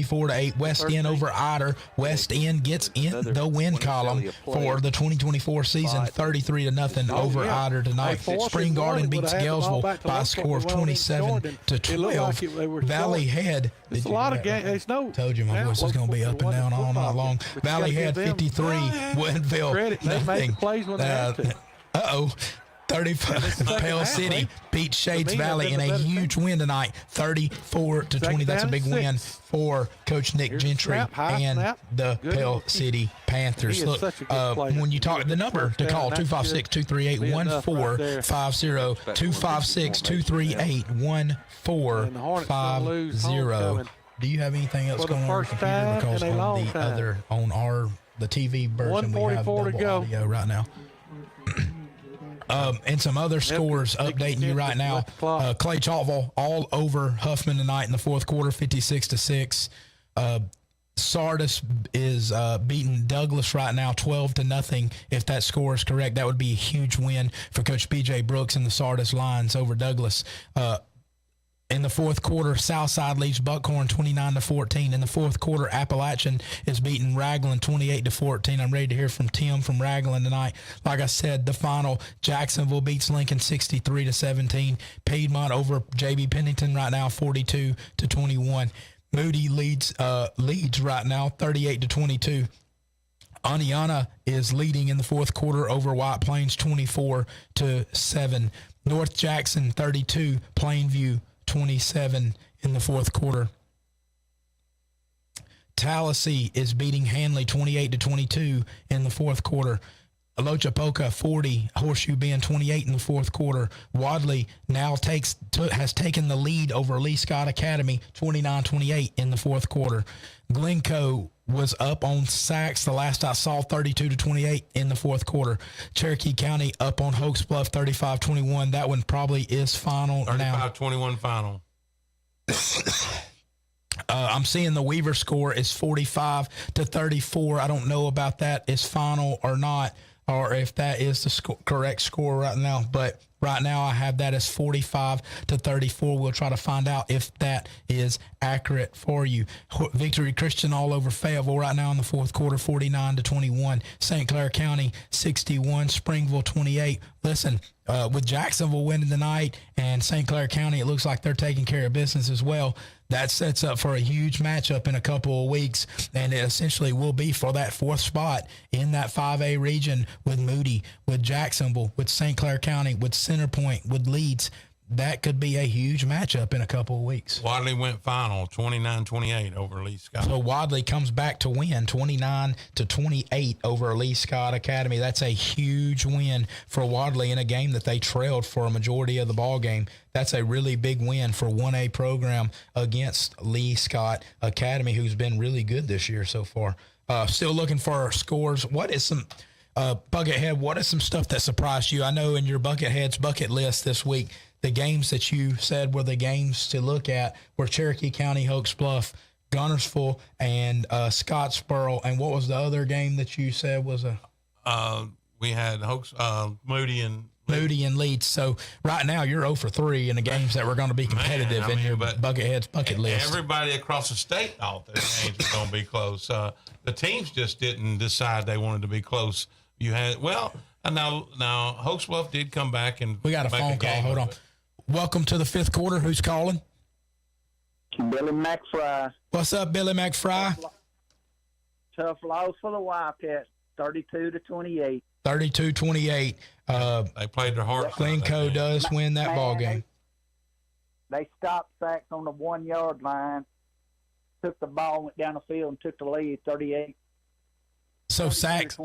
34-8. West End over Otter. West End gets in the win column for the 2024 season, 33-0 over Otter tonight. Spring Garden beats Galesville by a score of 27-12. Valley Head. It's a lot of games. Told you my voice is going to be up and down all night long. Valley Head 53, Woodinville nothing. Uh-oh. 35. Pale City beats Shades Valley in a huge win tonight, 34-20. That's a big win for Coach Nick Gentry and the Pale City Panthers. Look, when you talk, the number to call, 256-238-1450, 256-238-1450. Do you have anything else going on your computer? Because on the TV version, we have double audio right now. And some other scores updating you right now. Clay Chalkville all over Huffman tonight in the fourth quarter, 56-6. Sardis is beating Douglas right now, 12-0. If that score is correct, that would be a huge win for Coach B.J. Brooks and the Sardis Lions over Douglas. In the fourth quarter, Southside leads Buckhorn 29-14. In the fourth quarter, Appalachian is beating Raglan 28-14. I'm ready to hear from Tim from Raglan tonight. Like I said, the final, Jacksonville beats Lincoln 63-17. Piedmont over J.B. Pennington right now, 42-21. Moody leads right now, 38-22. Aniana is leading in the fourth quarter over White Plains, 24-7. North Jackson 32, Plainview 27 in the fourth quarter. Tallahassee is beating Hanley 28-22 in the fourth quarter. Lochapoka 40, Horseshoe Bend 28 in the fourth quarter. Wadley now has taken the lead over Lee Scott Academy 29-28 in the fourth quarter. Glencoe was up on Sachs the last I saw, 32-28 in the fourth quarter. Cherokee County up on Hoax Bluff 35-21. That one probably is final now. 35-21 final. I'm seeing the Weaver score is 45-34. I don't know about that is final or not, or if that is the correct score right now. But right now I have that as 45-34. We'll try to find out if that is accurate for you. Victory Christian all over Fayetteville right now in the fourth quarter, 49-21. St. Clair County 61, Springville 28. Listen, with Jacksonville winning tonight and St. Clair County, it looks like they're taking care of business as well. That sets up for a huge matchup in a couple of weeks, and it essentially will be for that fourth spot in that 5A region with Moody, with Jacksonville, with St. Clair County, with Centerpoint, with Leeds. That could be a huge matchup in a couple of weeks. Wadley went final, 29-28 over Lee Scott. So Wadley comes back to win 29-28 over Lee Scott Academy. That's a huge win for Wadley in a game that they trailed for a majority of the ball game. That's a really big win for 1A program against Lee Scott Academy, who's been really good this year so far. Still looking for our scores. What is some Buckethead, what is some stuff that surprised you? I know in your Buckethead's bucket list this week, the games that you said were the games to look at were Cherokee County, Hoax Bluff, Gunnersville, and Scottsboro. And what was the other game that you said was a? We had Moody and Leeds. So right now you're 0 for 3 in the games that were going to be competitive in your Buckethead's bucket list. Everybody across the state thought their games were going to be close. The teams just didn't decide they wanted to be close. You had now Hoax Bluff did come back and we got a phone call. Hold on. Welcome to the fifth quarter. Who's calling? Billy McFry. What's up, Billy McFry? Tough loss for the Wildcats, 32-28. 32-28. They played their hearts. Glencoe does win that ball game. They stopped Sachs on the 1 yard line, took the ball, went down the field, and took the lead, 38. So Sachs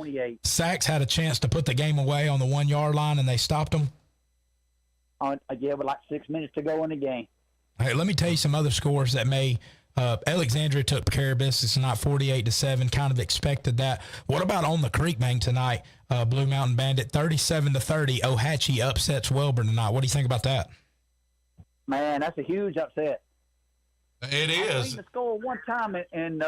had a chance to put the game away on the 1 yard line, and they stopped them. With like 6 minutes to go in the game. Hey, let me tell you some other scores that may. Alexandria took care of business tonight, 48-7. Kind of expected that. What about on the Creekbank tonight? Blue Mountain Bandit, 37-30. Ohatchee upsets Welborn tonight. What do you think about that? Man, that's a huge upset. It is. I seen the score one time, and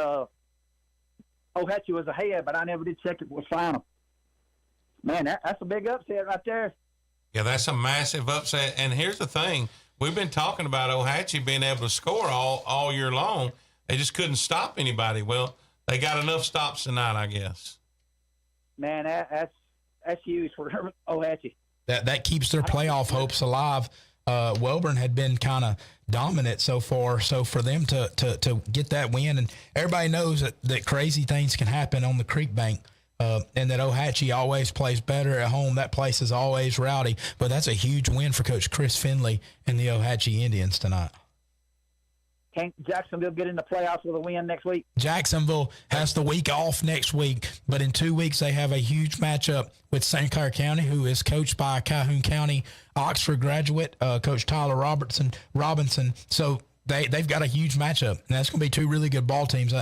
Ohatchee was ahead, but I never did check it was final. Man, that's a big upset right there. Yeah, that's a massive upset. And here's the thing. We've been talking about Ohatchee being able to score all year long. they just couldn't stop anybody. Well, they got enough stops tonight, I guess. Man, that's huge for Ohatchee. That keeps their playoff hopes alive. Welborn had been kind of dominant so far, so for them to get that win, and everybody knows that crazy things can happen on the creek bank, and that Ohatchee always plays better at home. That place is always rowdy, but that's a huge win for Coach Chris Finley and the Ohatchee Indians tonight. Can Jacksonville get in the playoffs with a win next week? Jacksonville has the week off next week, but in 2 weeks they have a huge matchup with St. Clair County, who is coached by Calhoun County Oxford graduate, Coach Tyler Robinson. So they've got a huge matchup, and that's going to be two really good ball teams.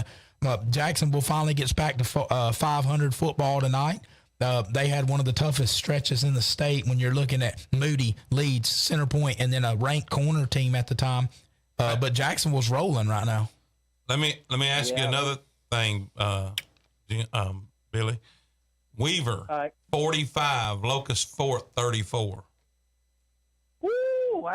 Jacksonville finally gets back to 500 football tonight. They had one of the toughest stretches in the state when you're looking at Moody, Leeds, Center Point, and then a ranked corner team at the time. But Jacksonville's rolling right now. Let me ask you another thing, Billy. Weaver, 45, Locust Fort, 34. Woo,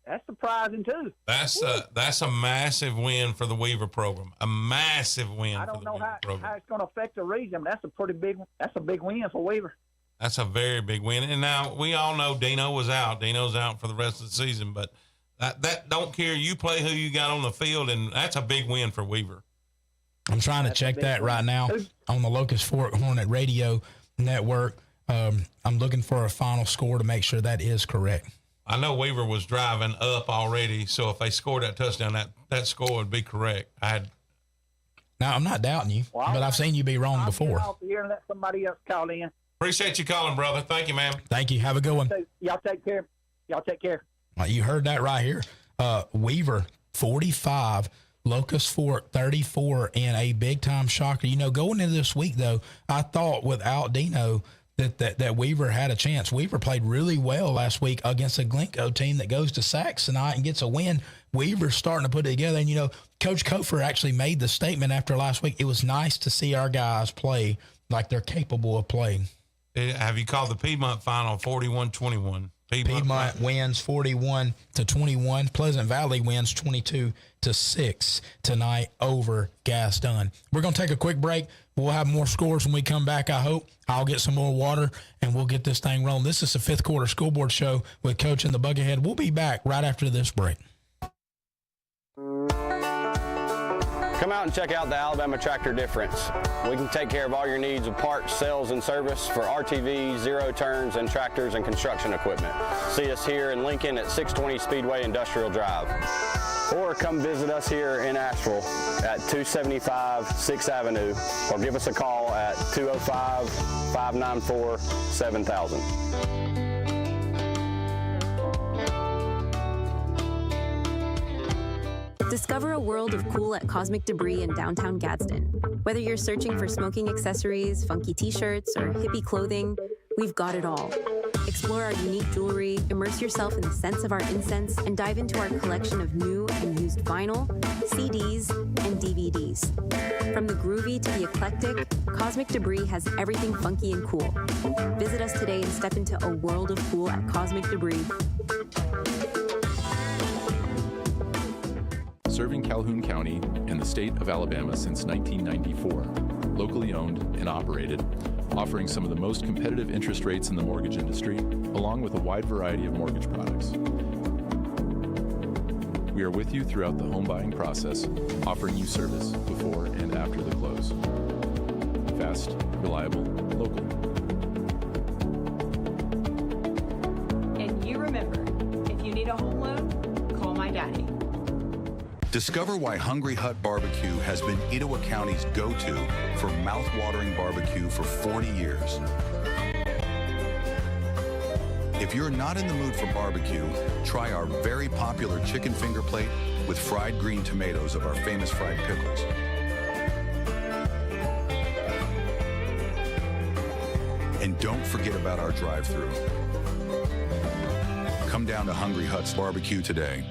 that's surprising too. That's a massive win for the Weaver program. A massive win. I don't know how it's going to affect the region. But that's a big win for Weaver. That's a very big win. And now we all know Dino was out. Dino's out for the rest of the season, but that don't care. You play who you got on the field, and that's a big win for Weaver. I'm trying to check that right now on the Locust Fork Hornet Radio Network. I'm looking for a final score to make sure that is correct. I know Weaver was driving up already, so if they scored that touchdown, that score would be correct. Now, I'm not doubting you, but I've seen you be wrong before. I'll hear and let somebody else call in. Appreciate you calling, brother. Thank you, man. Thank you. Have a good one. Y'all take care. You heard that right here. Weaver, 45, Locust Fork, 34, and a big-time shocker. Going into this week, though, I thought without Dino that Weaver had a chance. Weaver played really well last week against a Glencoe team that goes to Sacs tonight and gets a win. Weaver's starting to put it together. And, Coach Kofer actually made the statement after last week. It was nice to see our guys play like they're capable of playing. Have you called the Piedmont final 41-21? Piedmont wins 41-21. Pleasant Valley wins 22-6 tonight over Gaston. We're going to take a quick break. We'll have more scores when we come back, I hope. I'll get some more water, and we'll get this thing rolling. This is the Fifth Quarter School Board Show with Coach and the Buckethead. We'll be back right after this break. Come out and check out the Alabama Tractor Difference. We can take care of all your needs of parts, sales, and service for RTVs, zero turns, and tractors and construction equipment. See us here in Lincoln at 620 Speedway Industrial Drive. Or come visit us here in Asheville at 275 6th Avenue, or give us a call at 205-594-7000. Discover a world of cool at Cosmic Debris in downtown Gadsden. Whether you're searching for smoking accessories, funky t-shirts, or hippie clothing, we've got it all. Explore our unique jewelry, immerse yourself in the scents of our incense, and dive into our collection of new and used vinyl, CDs, and DVDs. From the groovy to the eclectic, Cosmic Debris has everything funky and cool. Visit us today and step into a world of cool at Cosmic Debris. Serving Calhoun County and the state of Alabama since 1994. Locally owned and operated, offering some of the most competitive interest rates in the mortgage industry, along with a wide variety of mortgage products. We are with you throughout the home buying process, offering you service before and after the close. Fast, reliable, local. And you remember, if you need a home loan, call my daddy. Discover why Hungry Hut Barbecue has been Etowah County's go-to for mouth-watering barbecue for 40 years. If you're not in the mood for barbecue, try our very popular chicken finger plate with fried green tomatoes of our famous fried pickles. And don't forget about our drive-thru. Come down to Hungry Hut's Barbecue today.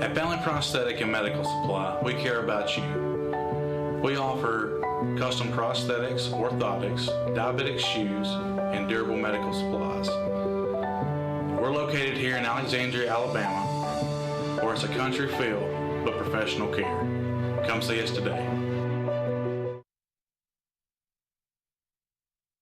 At Bentley Prosthetic and Medical Supply, we care about you. We offer custom prosthetics, orthotics, diabetic shoes, and durable medical supplies. We're located here in Alexandria, Alabama, where it's a country feel but professional care. Come see us today.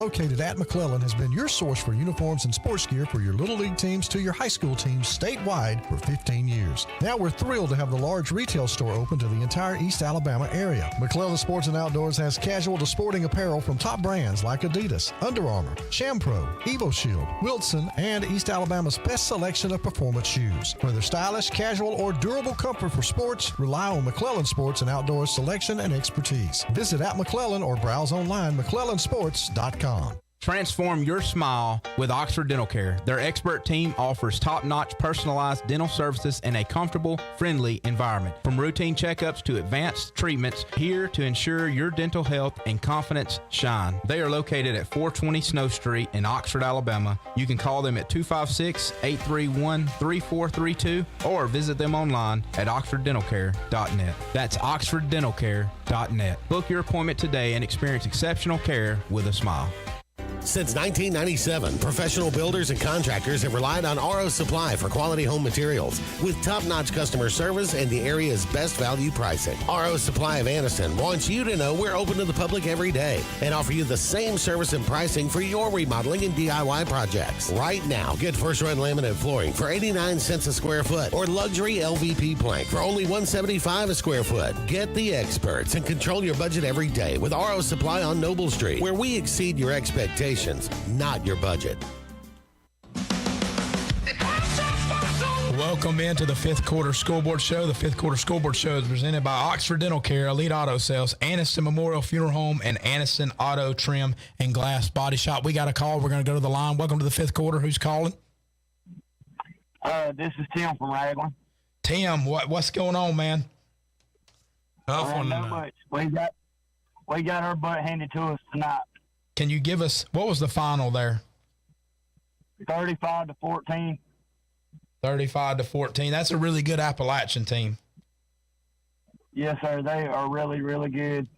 Located at McClellan has been your source for uniforms and sports gear for your Little League teams to your high school teams statewide for 15 years. Now we're thrilled to have the large retail store open to the entire East Alabama area. McClellan Sports and Outdoors has casual to sporting apparel from top brands like Adidas, Under Armour, Shampro, EvoShield, Wilson, and East Alabama's best selection of performance shoes. Whether stylish, casual, or durable comfort for sports, rely on McClellan Sports and Outdoors selection and expertise. Visit at McClellan or browse online McClellansports.com. Transform your smile with Oxford Dental Care. Their expert team offers top-notch personalized dental services in a comfortable, friendly environment. From routine checkups to advanced treatments, here to ensure your dental health and confidence shine. They are located at 420 Snow Street in Oxford, Alabama. You can call them at 256-831-3432 or visit them online at oxforddentalcare.net. That's oxforddentalcare.net. Book your appointment today and experience exceptional care with a smile. Since 1997, professional builders and contractors have relied on RO Supply for quality home materials with top-notch customer service and the area's best value pricing. RO Supply of Anniston wants you to know we're open to the public every day and offer you the same service and pricing for your remodeling and DIY projects. Right now, get first-run laminate flooring for 89 cents a square foot or luxury LVP plank for only $175 a square foot. Get the experts and control your budget every day with RO Supply on Noble Street, where we exceed your expectations, not your budget. Welcome into the Fifth Quarter Scoreboard Show. The Fifth Quarter Scoreboard Show is presented by Oxford Dental Care, Elite Auto Sales, Anniston Memorial Funeral Home, and Anniston Auto Trim and Glass Body Shop. We got a call. We're going to go to the line. Welcome to the Fifth Quarter. Who's calling? This is Tim from Raglan. Tim, what's going on, man? Tough one. Not much. We got our butt handed to us tonight. Can you give us, what was the final there? 35-14. 35-14. That's a really good Appalachian team. Yes, sir. They are really, really good.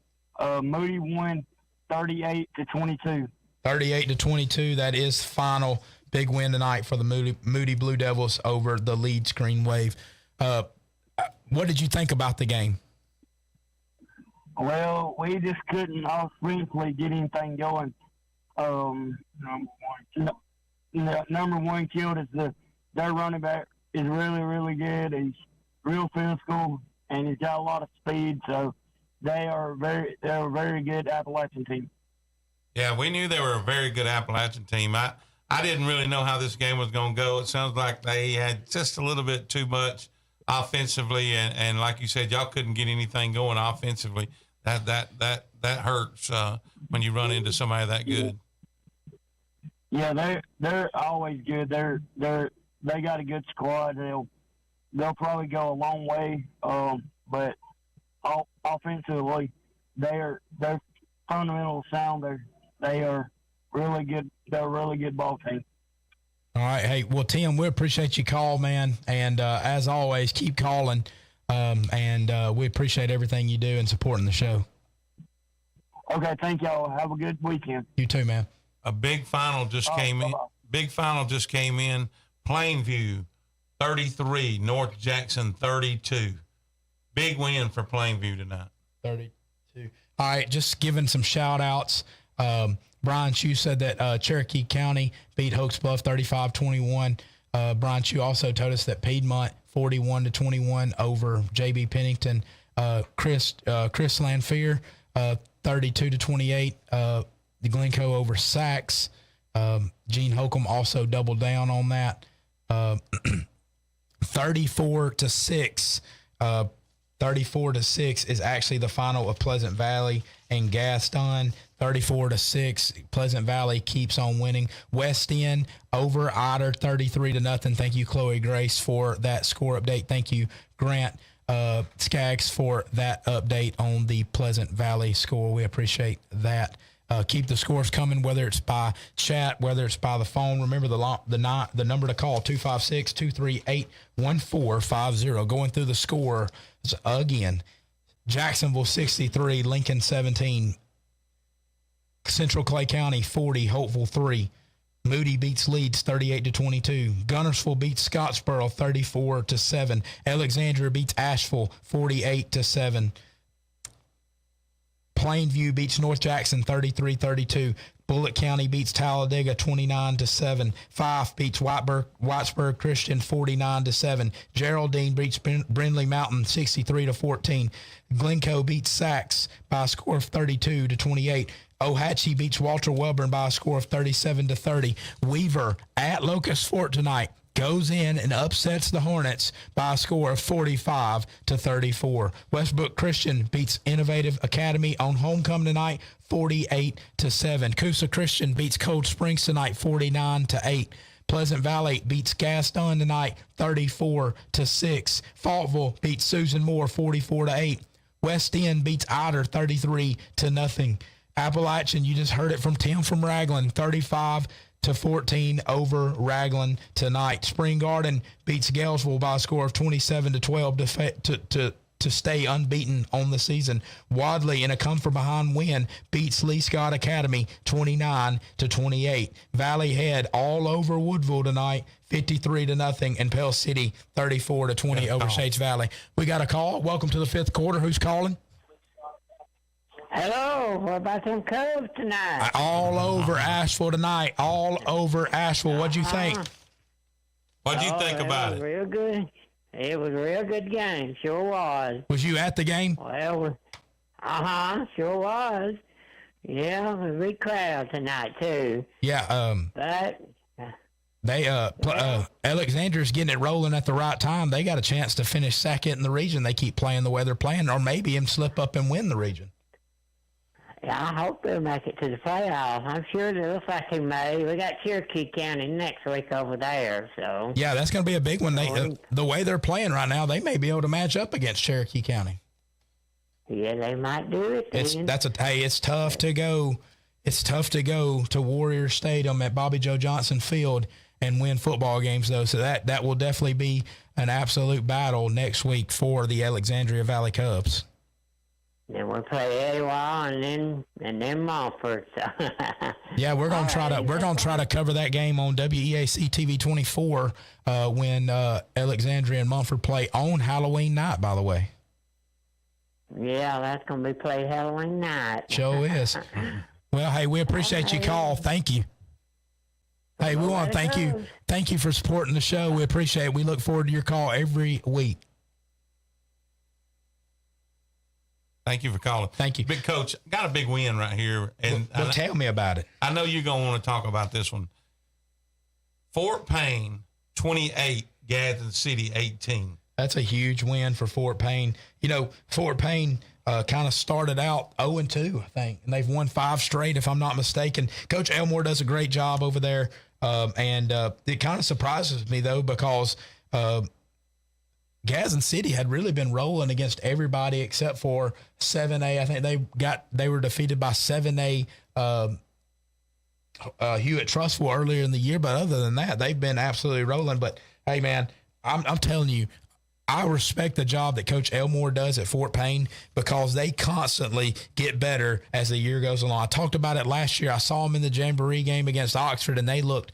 Moody won 38-22. 38-22. That is final. Big win tonight for the Moody Blue Devils over the Leeds Green Wave. What did you think about the game? Well, we just couldn't offensively get anything going. Number one killed is their running back is really, really good. He's real physical and he's got a lot of speed. So they're a very good Appalachian team. Yeah, we knew they were a very good Appalachian team. I didn't really know how this game was going to go. It sounds like they had just a little bit too much offensively, and like you said, y'all couldn't get anything going offensively. That hurts when you run into somebody that good. Yeah, they're always good. They got a good squad. They'll probably go a long way. But offensively, they're fundamental sound. They are really good. They're a really good ball team. All right. Hey, well, Tim, we appreciate your call, man. And as always, keep calling. And we appreciate everything you do and supporting the show. Okay. Thank y'all. Have a good weekend. You too, man. A big final just came in. Big final just came in. Plainview 33, North Jackson 32. Big win for Plainview tonight. 32. All right. Just giving some shout outs. Brian Chu said that Cherokee County beat Hoax Bluff 35-21. Brian Chu also told us that Piedmont 41-21 over J.B. Pennington. Chris Lanphier 32-28. The Glencoe over Sachs. Gene Holcomb also doubled down on that. 34-6. 34-6 is actually the final of Pleasant Valley and Gaston. 34-6. Pleasant Valley keeps on winning. West End over Otter 33-0. Thank you, Chloe Grace, for that score update. Thank you, Grant Skaggs, for that update on the Pleasant Valley score. We appreciate that. Keep the scores coming, whether it's by chat, whether it's by the phone. Remember the number to call, 256-238-1450. Going through the score again. Jacksonville 63, Lincoln 17. Central Clay County 40, Hopeville 3. Moody beats Leeds 38-22. Gunnersville beats Scottsboro 34-7. Alexandria beats Asheville 48-7. Plainview beats North Jackson 33-32. Bullitt County beats Talladega 29-7. Fife beats Whitesburg Christian 49-7. Geraldine beats Brindley Mountain 63-14. Glencoe beats Sachs by a score of 32-28. Ohatchee beats Walter Welborn by a score of 37-30. Weaver at Locust Fort tonight goes in and upsets the Hornets by a score of 45-34. Westbrook Christian beats Innovative Academy on homecoming tonight 48-7. Coosa Christian beats Cold Springs tonight 49-8. Pleasant Valley beats Gaston tonight 34-6. Faultville beats Susan Moore 44-8. West End beats Ider 33-0. Appalachian, you just heard it from Tim from Raglan, 35-14 over Raglan tonight. Spring Garden beats Galesville by a score of 27-12 to stay unbeaten on the season. Wadley, in a come-from-behind win, beats Lee Scott Academy 29-28. Valley Head all over Woodville tonight, 53-0, and Pell City 34-20 over Shades Valley. We got a call. Welcome to the fifth quarter. Who's calling? Hello, what about them Cubs tonight? All over Asheville tonight. All over Asheville. What'd you think? What'd you think about it? Real good. It was a real good game. Sure was. Was you at the game? Well, sure was. Yeah, it was a big crowd tonight too. Yeah. But Alexandria's getting it rolling at the right time. They got a chance to finish second in the region. They keep playing the way they're playing, or maybe even slip up and win the region. Yeah, I hope they'll make it to the playoffs. I'm sure it looks like they may. We got Cherokee County next week over there, so. Yeah, that's going to be a big one. The way they're playing right now, they may be able to match up against Cherokee County. Yeah, they might do it. It's tough to go. It's tough to go to Warrior Stadium at Bobby Joe Johnson Field and win football games, though. So that will definitely be an absolute battle next week for the Alexandria Valley Cubs. Then we'll play Etowah and then Montfort. So. Yeah, we're gonna try to cover that game on WEAC TV 24 when Alexandria and Montfort play on Halloween night. By the way. Yeah, that's gonna be played Halloween night. Sure is. Well, hey, we appreciate your call. Thank you. Hey, we want to thank you. Thank you for supporting the show. We appreciate it. We look forward to your call every week. Thank you for calling. Thank you. Big Coach, got a big win right here. And well, tell me about it. I know you're going to want to talk about this one. Fort Payne, 28, Gadsden City, 18. That's a huge win for Fort Payne. You know, Fort Payne kind of started out 0-2, I think, and they've won 5 straight, if I'm not mistaken. Coach Elmore does a great job over there, and it kind of surprises me, though, because Gadsden City had really been rolling against everybody except for 7A. I think they were defeated by 7A Hewitt Trustful earlier in the year, but other than that, they've been absolutely rolling. But hey, man, I'm telling you, I respect the job that Coach Elmore does at Fort Payne because they constantly get better as the year goes along. I talked about it last year. I saw them in the Jamboree game against Oxford, and they looked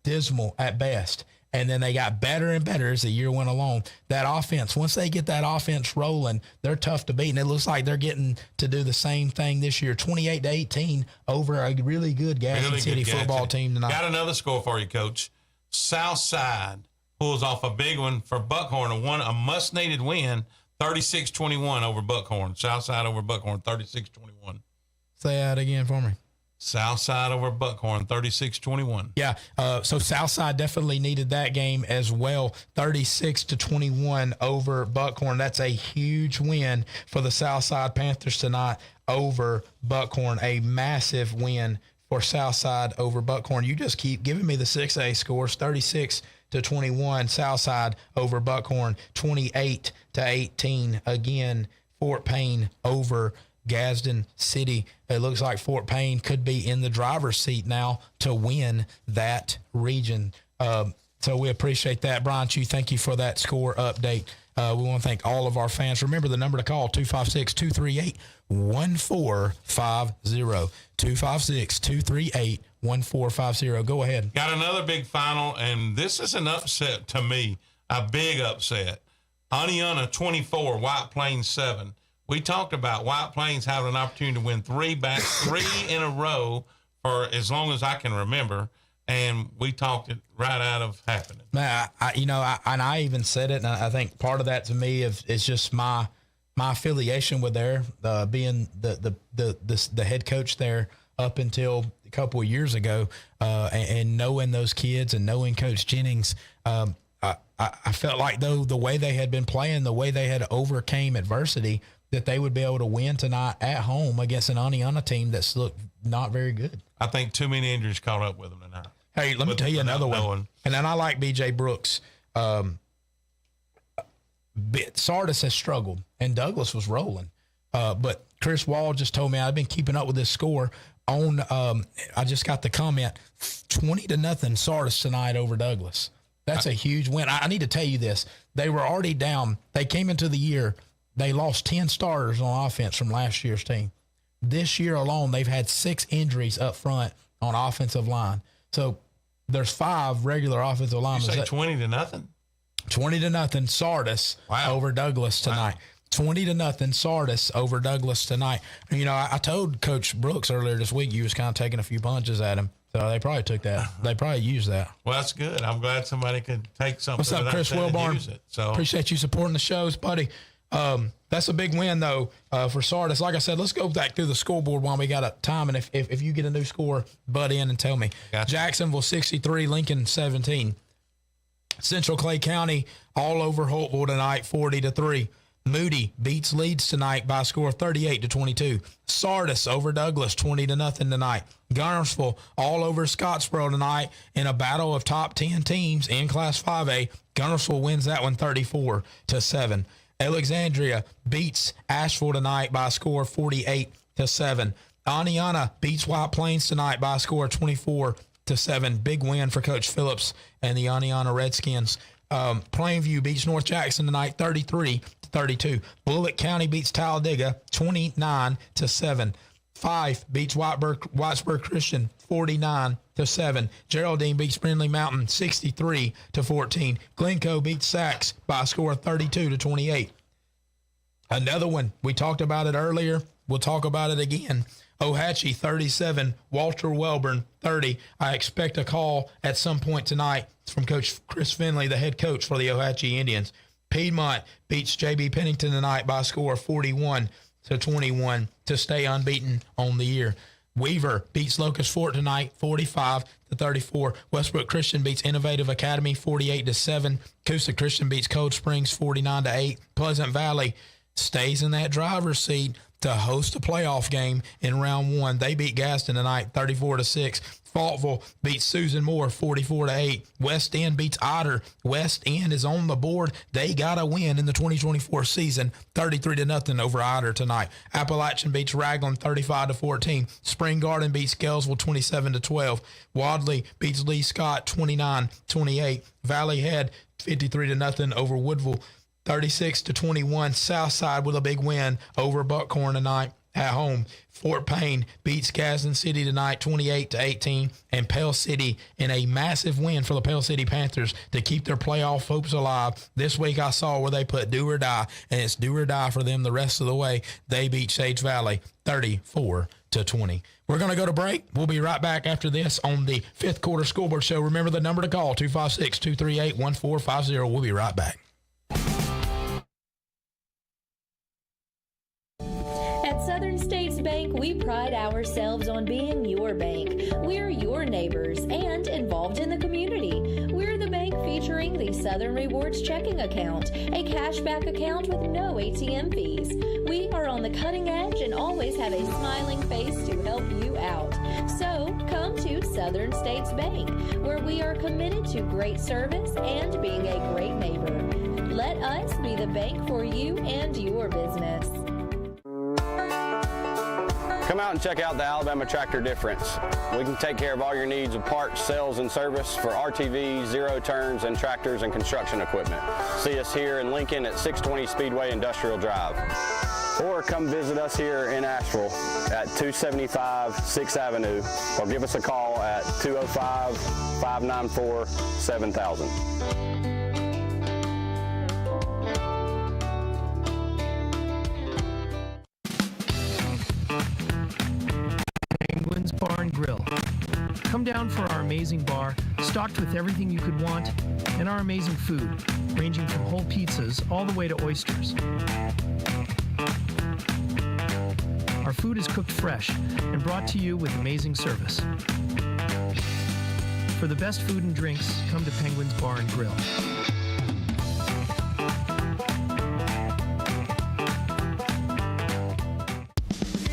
dismal at best. And then they got better and better as the year went along. That offense, once they get that offense rolling, they're tough to beat. And it looks like they're getting to do the same thing this year, 28-18 over a really good Gadsden City football team tonight. Got another score for you, Coach. Southside pulls off a big one for Buckhorn, a must-needed win, 36-21 over Buckhorn. Southside over Buckhorn, 36-21. Say that again for me. Southside over Buckhorn, 36-21. Yeah, so Southside definitely needed that game as well, 36-21 over Buckhorn. That's a huge win for the Southside Panthers tonight over Buckhorn, a massive win for Southside over Buckhorn. You just keep giving me the 6A scores, 36-21, Southside over Buckhorn, 28-18, again, Fort Payne over Gadsden City. It looks like Fort Payne could be in the driver's seat now to win that region. So we appreciate that. Brian Chu, thank you for that score update. We want to thank all of our fans. Remember the number to call, 256-238-1037, 256-238-1450. 256-238-1450. Go ahead. Got another big final, and this is an upset to me, a big upset. Aniana 24, White Plains 7. We talked about White Plains having an opportunity to win three in a row for as long as I can remember, and we talked it right out of happening. Man, I even said it, and I think part of that to me is just my affiliation with there, being the head coach there up until a couple of years ago, and knowing those kids and knowing Coach Jennings. I felt like, though, the way they had been playing, the way they had overcame adversity, that they would be able to win tonight at home against an Aniana team that's looked not very good. I think too many injuries caught up with them tonight. Hey, let me tell you another one. And then I like B.J. Brooks. Sardis has struggled, and Douglas was rolling. But Chris Wall just told me, I've been keeping up with this score. I just got the comment, 20-0 Sardis tonight over Douglas. That's a huge win. I need to tell you this. They were already down. They came into the year. They lost 10 starters on offense from last year's team. This year alone, they've had 6 injuries up front on offensive line. So there's 5 regular offensive linemen. You say 20-0? 20-0 Sardis over Douglas tonight. 20-0 Sardis over Douglas tonight. I told Coach Brooks earlier this week you was kind of taking a few punches at him. So they probably took that. They probably used that. Well, that's good. I'm glad somebody could take something. What's up, Chris Wilborn? Appreciate you supporting the shows, buddy. That's a big win, though, for Sardis. Like I said, let's go back through the scoreboard while we got a time. And if you get a new score, butt in and tell me. Gotcha. Jacksonville 63, Lincoln 17. Central Clay County all over Holtville tonight, 40-3. Moody beats Leeds tonight by a score of 38-22. Sardis over Douglas, 20-0 tonight. Garnersville all over Scottsboro tonight in a battle of top 10 teams in Class 5A. Garnersville wins that one 34-7. Alexandria beats Asheville tonight by a score of 48-7. Aniana beats White Plains tonight by a score of 24-7. Big win for Coach Phillips and the Aniana Redskins. Plainview beats North Jackson tonight 33-32. Bullitt County beats Talladega 29-7. Fife beats Whitesburg Christian 49-7. Geraldine beats Brindley Mountain 63-14. Glencoe beats Sachs by a score of 32-28. Another one, we talked about it earlier. We'll talk about it again. Ohatchee 37, Walter Welborn 30. I expect a call at some point tonight from Coach Chris Finley, the head coach for the Ohatchee Indians. Piedmont beats J.B. Pennington tonight by a score of 41-21 to stay unbeaten on the year. Weaver beats Locust Fort tonight 45-34. Westbrook Christian beats Innovative Academy 48-7. Coosa Christian beats Cold Springs 49-8. Pleasant Valley stays in that driver's seat to host a playoff game in round 1. They beat Gaston tonight 34-6. Faultville beats Susan Moore 44-8. West End beats Otter. West End is on the board. They got a win in the 2024 season 33-0 over Otter tonight. Appalachian beats Raglan 35-14. Spring Garden beats Scalesville 27-12. Wadley beats Lee Scott 29-28. Valley Head 53-0 over Woodville 36-21. Southside with a big win over Buckhorn tonight at home. Fort Payne beats Gadsden City tonight 28-18. And Pell City in a massive win for the Pell City Panthers to keep their playoff hopes alive. This week I saw where they put do or die, and it's do or die for them the rest of the way. They beat Sage Valley 34-20. We're going to go to break. We'll be right back after this on the Fifth Quarter Scoreboard Show. Remember the number to call, 256-238-1450. We'll be right back. At Southern States Bank, we pride ourselves on being your bank. We're your neighbors and involved in the community. We're the bank featuring the Southern Rewards checking account, a cashback account with no ATM fees. We are on the cutting edge and always have a smiling face to help you out. So come to Southern States Bank, where we are committed to great service and being a great neighbor. Let us be the bank for you and your business. Come out and check out the Alabama Tractor Difference. We can take care of all your needs of parts, sales, and service for RTVs, zero turns, and tractors and construction equipment. See us here in Lincoln at 620 Speedway Industrial Drive. or come visit us here in Asheville at 275 6th Avenue, or give us a call at 205-594-7000. Penguins Bar and Grill. Come down for our amazing bar, stocked with everything you could want, and our amazing food, ranging from whole pizzas all the way to oysters. Our food is cooked fresh and brought to you with amazing service. For the best food and drinks, come to Penguins Bar and Grill.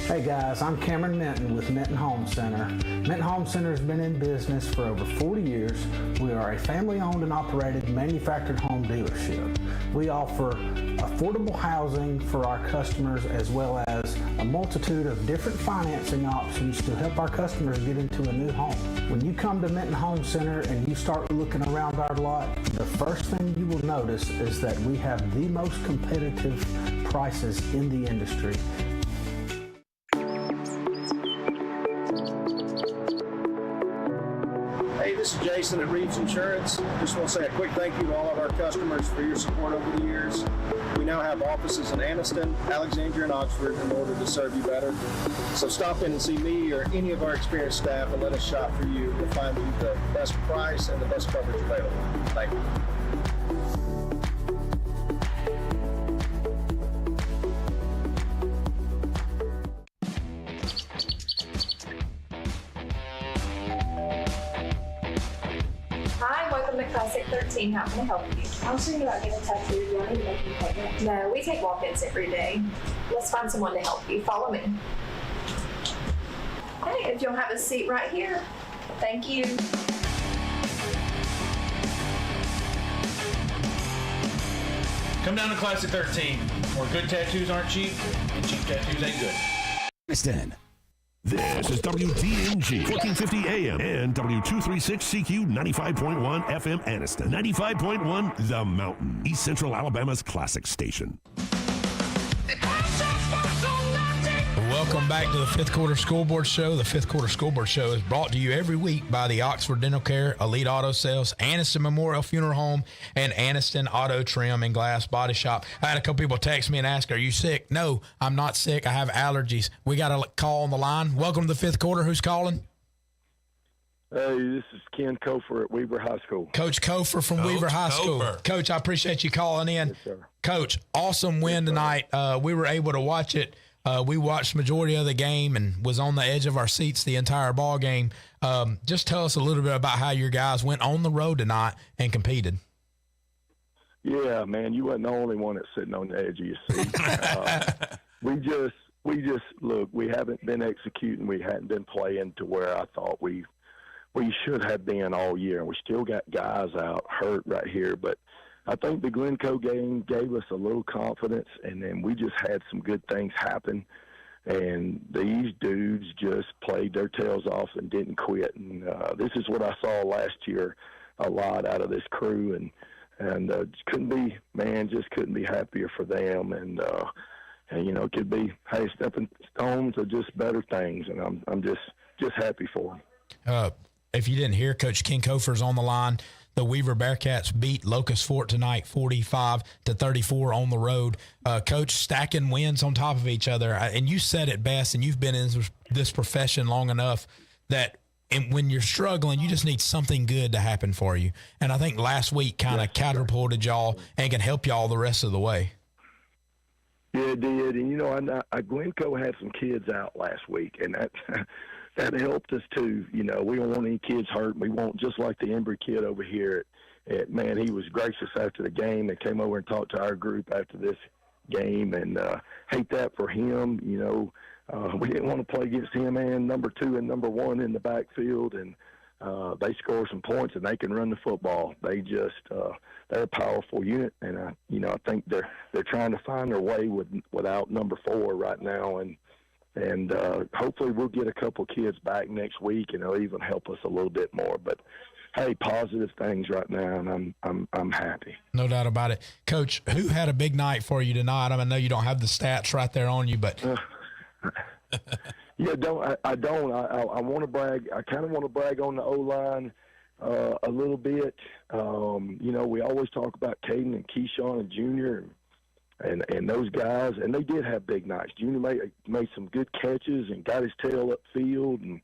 Hey guys, I'm Cameron Minton with Minton Home Center. Minton Home Center has been in business for over 40 years. We are a family-owned and operated manufactured home dealership. We offer affordable housing for our customers as well as a multitude of different financing options to help our customers get into a new home. When you come to Minton Home Center and you start looking around our lot, the first thing you will notice is that we have the most competitive prices in the industry. Hey, this is Jason at Reeves Insurance. Just want to say a quick thank you to all of our customers for your support over the years. We now have offices in Anniston, Alexandria, and Oxford in order to serve you better. So stop in and see me or any of our experienced staff and let us shop for you. We'll find you the best price and the best coverage available. Thank you. Hi, welcome to Classic 13. How can I help you? I was thinking about getting a tattoo. Do I need to make an appointment? No, we take walk-ins every day. Let's find someone to help you. Follow me. Hey, if you'll have a seat right here. Thank you. Come down to Classic 13, where good tattoos aren't cheap, and cheap tattoos ain't good. Listen. This is WTNG 1450 AM and W236CQ 95.1 FM Anniston, 95.1 The Mountain, East Central Alabama's classic station. Welcome back to the Fifth Quarter School Board Show. The Fifth Quarter School Board Show is brought to you every week by the Oxford Dental Care, Elite Auto Sales, Anniston Memorial Funeral Home, and Anniston Auto Trim and Glass Body Shop. I had a couple people text me and ask, are you sick? No, I'm not sick. I have allergies. We got a call on the line. Welcome to the Fifth Quarter. Who's calling? Hey, this is Ken Kofer at Weaver High School. Coach Kofer from Weaver High School. Coach, I appreciate you calling in. Yes, sir. Coach, awesome win tonight. We were able to watch it. We watched the majority of the game and was on the edge of our seats the entire ball game. Just tell us a little bit about how your guys went on the road tonight and competed. Yeah, man, you wasn't the only one that's sitting on the edge of your seat. We just look. We haven't been executing. We hadn't been playing to where I thought we should have been all year. And we still got guys out hurt right here, but I think the Glencoe game gave us a little confidence, and then we just had some good things happen. And these dudes just played their tails off and didn't quit. And this is what I saw last year a lot out of this crew, and couldn't be happier for them. And you know, it could be stepping stones or just better things. And I'm just happy for them. If you didn't hear, Coach Ken Kofer's on the line. The Weaver Bearcats beat Locust Fort tonight 45-34 on the road. Coach, stacking wins on top of each other. And you said it best, and you've been in this profession long enough that when you're struggling, you just need something good to happen for you. And I think last week kind of catapulted y'all and can help y'all the rest of the way. Yeah, it did. And, you know, Glencoe had some kids out last week, and that helped us too. You know, we don't want any kids hurt. We want, just like the Embry kid over here. Man, he was gracious after the game and came over and talked to our group after this game, and hate that for him. You know, we didn't want to play against him and number 2 and number 1 in the backfield, and they score some points and they can run the football. They just they're a powerful unit, and you know, I think they're trying to find their way without number 4 right now, and And hopefully we'll get a couple kids back next week, and it'll even help us a little bit more. But hey, positive things right now, and I'm happy. No doubt about it. Coach, who had a big night for you tonight? I know you don't have the stats right there on you, but yeah, I don't. I want to brag. I kind of want to brag on the O-line a little bit. We always talk about Caden and Keyshawn and Junior and those guys, and they did have big nights. Junior made some good catches and got his tail upfield and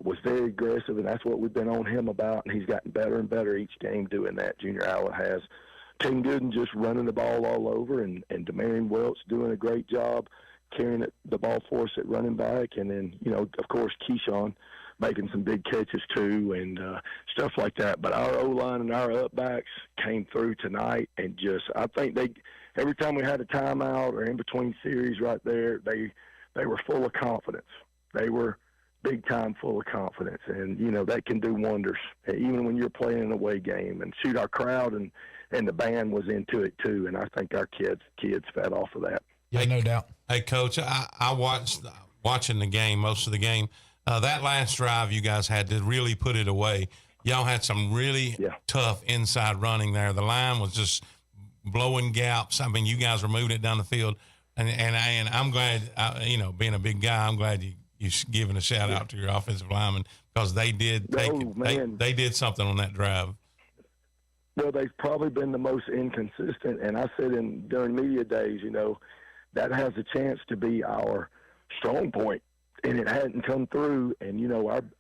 was very aggressive, and that's what we've been on him about, and he's gotten better and better each game doing that. Junior Allen has. Caden Gooden just running the ball all over, and Demarion Welch doing a great job carrying the ball for us at running back, and then, of course, Keyshawn making some big catches too, and stuff like that. But our O-line and our up-backs came through tonight, and I think every time we had a timeout or in between series right there, they were full of confidence. They were big time full of confidence, and that can do wonders, even when you're playing an away game. And shoot, our crowd and the band was into it too, and I think our kids fed off of that. Yeah, no doubt. Hey, Coach, I watching the game, most of the game. That last drive you guys had to really put it away. Y'all had some really tough inside running there. The line was just blowing gaps. I mean, you guys were moving it down the field, and I'm glad, being a big guy, I'm glad you giving a shout out to your offensive linemen, because they did they did something on that drive. Well, they've probably been the most inconsistent, and I said during media days, that has a chance to be our strong point, and it hadn't come through. And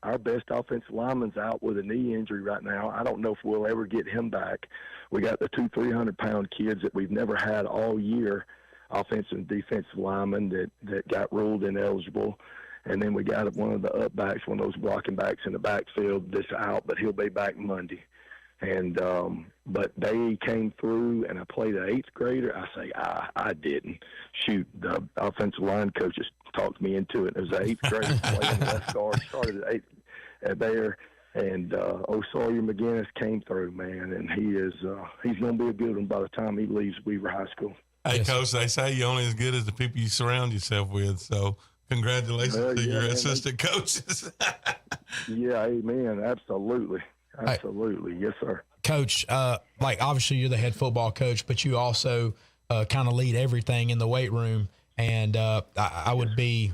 our best offensive lineman's out with a knee injury right now. I don't know if we'll ever get him back. We got the 300-pound kids that we've never had all year, offensive and defensive linemen that got ruled ineligible. And then we got one of the up backs, one of those blocking backs in the backfield that's out, but he'll be back Monday. And but they came through, and I played an 8th grader. I say I didn't. Shoot, the offensive line coaches talked me into it. It was an 8th grader playing left guard, started at 8 there. And O'Sawyer McGinnis came through, man, and he's going to be a good one by the time he leaves Weaver High School. Hey, Coach, they say you're only as good as the people you surround yourself with. So congratulations to your assistant coaches. Yeah, amen. Absolutely. Absolutely. Yes, sir. Coach, obviously you're the head football coach, but you also kind of lead everything in the weight room. And I wouldn't be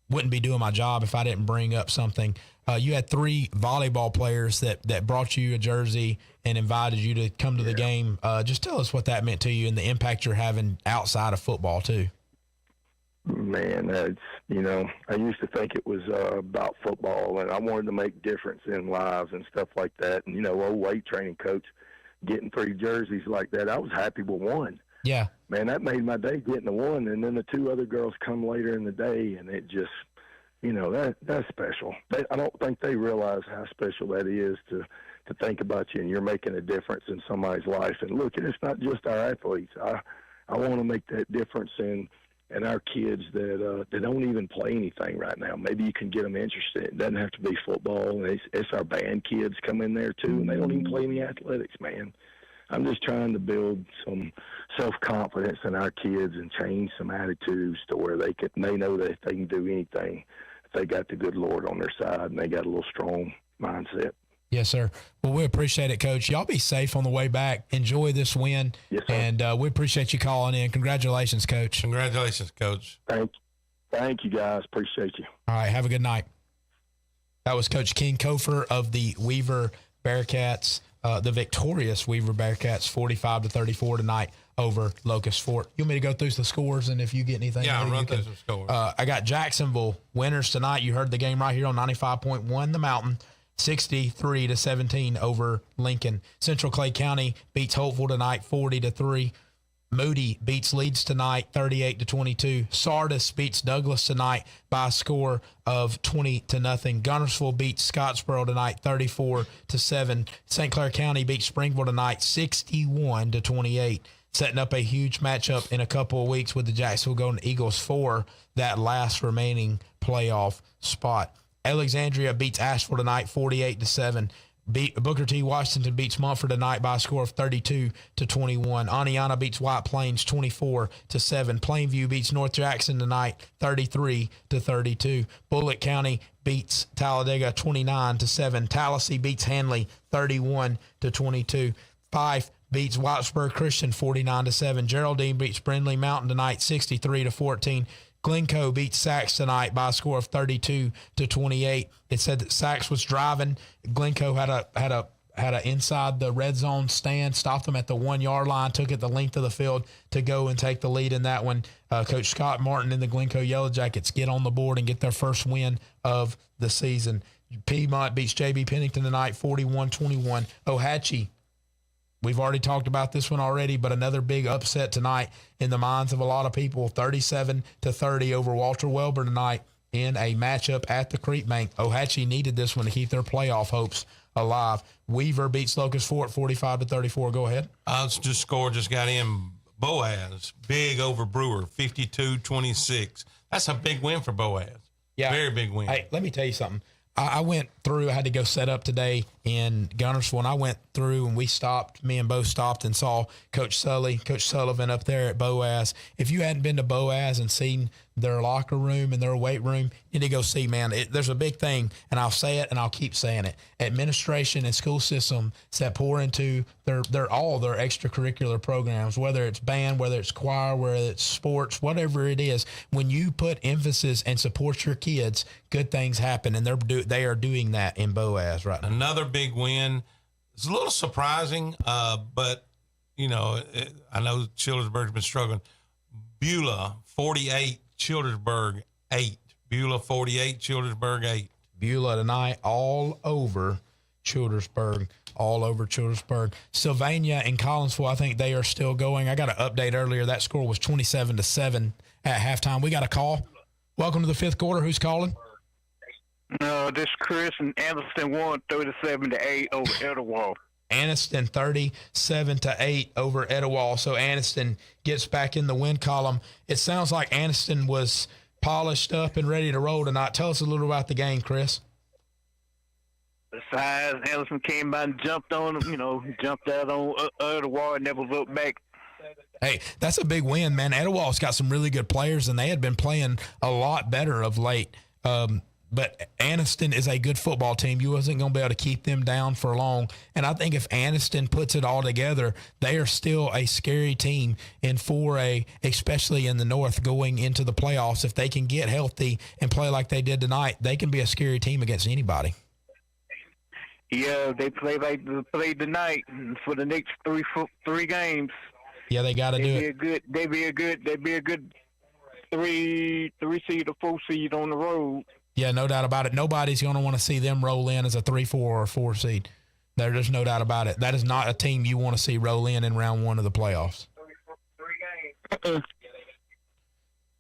doing my job if I didn't bring up something. You had 3 volleyball players that brought you a jersey and invited you to come to the game. Just tell us what that meant to you and the impact you're having outside of football too. Man, I used to think it was about football, and I wanted to make difference in lives and stuff like that. And, old weight training coach getting 3 jerseys like that, I was happy with 1. Yeah. Man, that made my day getting the 1. And then the 2 other girls come later in the day, and it just, that's special. I don't think they realize how special that is to think about you, and you're making a difference in somebody's life. And look, it's not just our athletes. I want to make that difference in our kids that don't even play anything right now. Maybe you can get them interested. It doesn't have to be football. It's our band kids come in there too, and they don't even play any athletics, man. I'm just trying to build some self-confidence in our kids and change some attitudes to where they know that they can do anything if they got the good Lord on their side and they got a little strong mindset. Yes, sir. Well, we appreciate it, Coach. Y'all be safe on the way back. Enjoy this win. Yes, sir. And we appreciate you calling in. Congratulations, Coach. Congratulations, Coach. Thank you, guys. Appreciate you. All right. Have a good night. That was Coach King Kofer of the Weaver Bearcats, the victorious Weaver Bearcats, 45-34 tonight over Locust Fort. You want me to go through the scores, and if you get anything? Yeah, I'll run through some scores. I got Jacksonville winners tonight. You heard the game right here on 95.1 The Mountain. 63-17 over Lincoln. Central Clay County beats Hopeful tonight 40-3. Moody beats Leeds tonight 38-22. Sardis beats Douglas tonight by a score of 20-0. Gunnersville beats Scottsboro tonight 34-7. St. Clair County beats Springville tonight 61-28. Setting up a huge matchup in a couple of weeks with the Jacksonville Golden Eagles for that last remaining playoff spot. Alexandria beats Asheville tonight 48-7. Booker T. Washington beats Mumford tonight by a score of 32-21. Aniana beats White Plains 24-7. Plainview beats North Jackson tonight 33-32. Bullitt County beats Talladega 29-7. Tallahassee beats Hanley 31-22. Fife beats Whitesburg Christian 49-7. Geraldine beats Brindley Mountain tonight 63-14. Glencoe beats Sachs tonight by a score of 32-28. It said that Sachs was driving. Glencoe had a inside the red zone stand, stopped them at the 1 yard line, took it the length of the field to go and take the lead in that one. Coach Scott Martin and the Glencoe Yellow Jackets get on the board and get their first win of the season. Piedmont beats JB Pennington tonight 41-21. Ohatchee, we've already talked about this one already, but another big upset tonight in the minds of a lot of people, 37-30 over Walter Welber tonight in a matchup at the Creek Bank. Ohatchee needed this one to keep their playoff hopes alive. Weaver beats Locust Fort 45-34. Go ahead. Just got in. Boaz, big over Brewer, 52-26. That's a big win for Boaz. Yeah. Very big win. Hey, let me tell you something. I went through, I had to go set up today in Gunnersville, and I went through and me and Bo stopped and saw Coach Sullivan up there at Boaz. If you hadn't been to Boaz and seen their locker room and their weight room, you need to go see, man. There's a big thing, and I'll say it and I'll keep saying it. Administration and school systems that pour into all their extracurricular programs, whether it's band, whether it's choir, whether it's sports, whatever it is, when you put emphasis and support your kids, good things happen, and they are doing that in Boaz right now. Another big win. It's a little surprising, but, I know Childersburg's been struggling. Beulah, 48, Childersburg, 8. Beulah, 48, Childersburg, 8. Beulah tonight all over Childersburg. Sylvania and Collinsville, I think they are still going. I got an update earlier. That score was 27-7 at halftime. We got a call. Welcome to the fifth quarter. Who's calling? This is Chris, and Anderson won 37-8 over Etowah. Anniston 37-8 over Etowah. So Anniston gets back in the win column. It sounds like Anniston was polished up and ready to roll tonight. Tell us a little about the game, Chris. Besides, Anderson came by and jumped on him, jumped out on Etowah and never looked back. Hey, that's a big win, man. Etowah's got some really good players, and they had been playing a lot better of late. But Anniston is a good football team. You wasn't going to be able to keep them down for long. And I think if Anniston puts it all together, they are still a scary team in 4A, especially in the North, going into the playoffs. If they can get healthy and play like they did tonight, they can be a scary team against anybody. Yeah, they play like they played tonight for the next three games. Yeah, they got to do it. They'd be a good 3 seed or 4 seed on the road. Yeah, no doubt about it. Nobody's going to want to see them roll in as a 3, 4, or 4 seed. There's no doubt about it. That is not a team you want to see roll in round 1 of the playoffs. But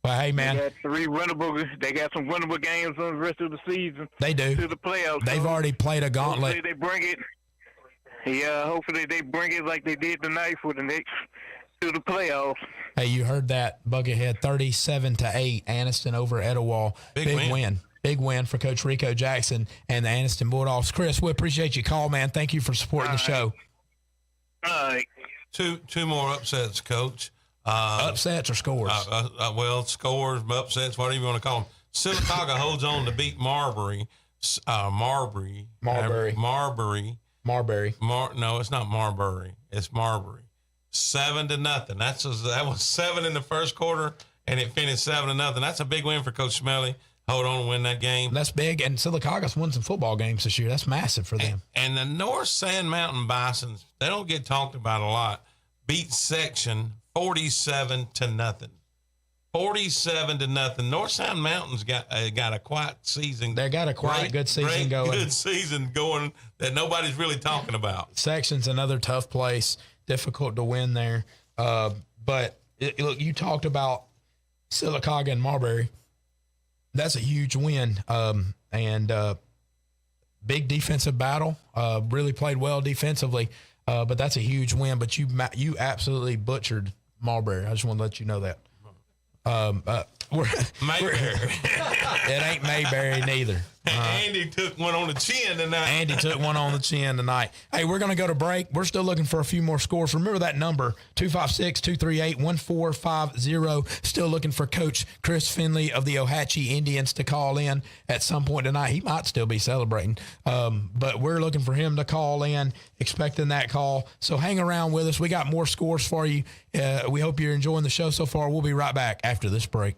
hey, man, they got some winnable games on the rest of the season. They do. To the playoffs. They've already played a gauntlet. Hopefully they bring it. Yeah, hopefully they bring it like they did tonight for the next to the playoffs. Hey, you heard that, Buckethead, 37-8, Anniston over Etowah. Big win. Big win for Coach Rico Jackson and the Anniston Bulldogs. Chris, we appreciate your call, man. Thank you for supporting the show. All right. Two more upsets, Coach. Upsets or scores? Scores, upsets, whatever you want to call them. Sylacauga holds on to beat Marbury. Marbury. No, it's not Marbury. It's Marbury. 7-0. That was 7 in the first quarter, and it finished 7-0. That's a big win for Coach Smelly. Hold on and win that game. That's big, and Sylacauga's won some football games this year. That's massive for them. And the North Sand Mountain Bisons, they don't get talked about a lot, beat Section 47-0. 47-0. North Sand Mountain's got a quiet season. They got a good season going. Good season going that nobody's really talking about. Section's another tough place, difficult to win there. But look, you talked about Sylacauga and Marbury. That's a huge win, and big defensive battle. Really played well defensively, but that's a huge win. But you absolutely butchered Marbury. I just want to let you know that. Mayberry. It ain't Mayberry neither. Andy took one on the chin tonight. Andy took one on the chin tonight. Hey, we're going to go to break. We're still looking for a few more scores. Remember that number, 256-238-1450. Still looking for Coach Chris Finley of the Ohatchee Indians to call in at some point tonight. He might still be celebrating, but we're looking for him to call in, expecting that call. So hang around with us. We got more scores for you. We hope you're enjoying the show so far. We'll be right back after this break.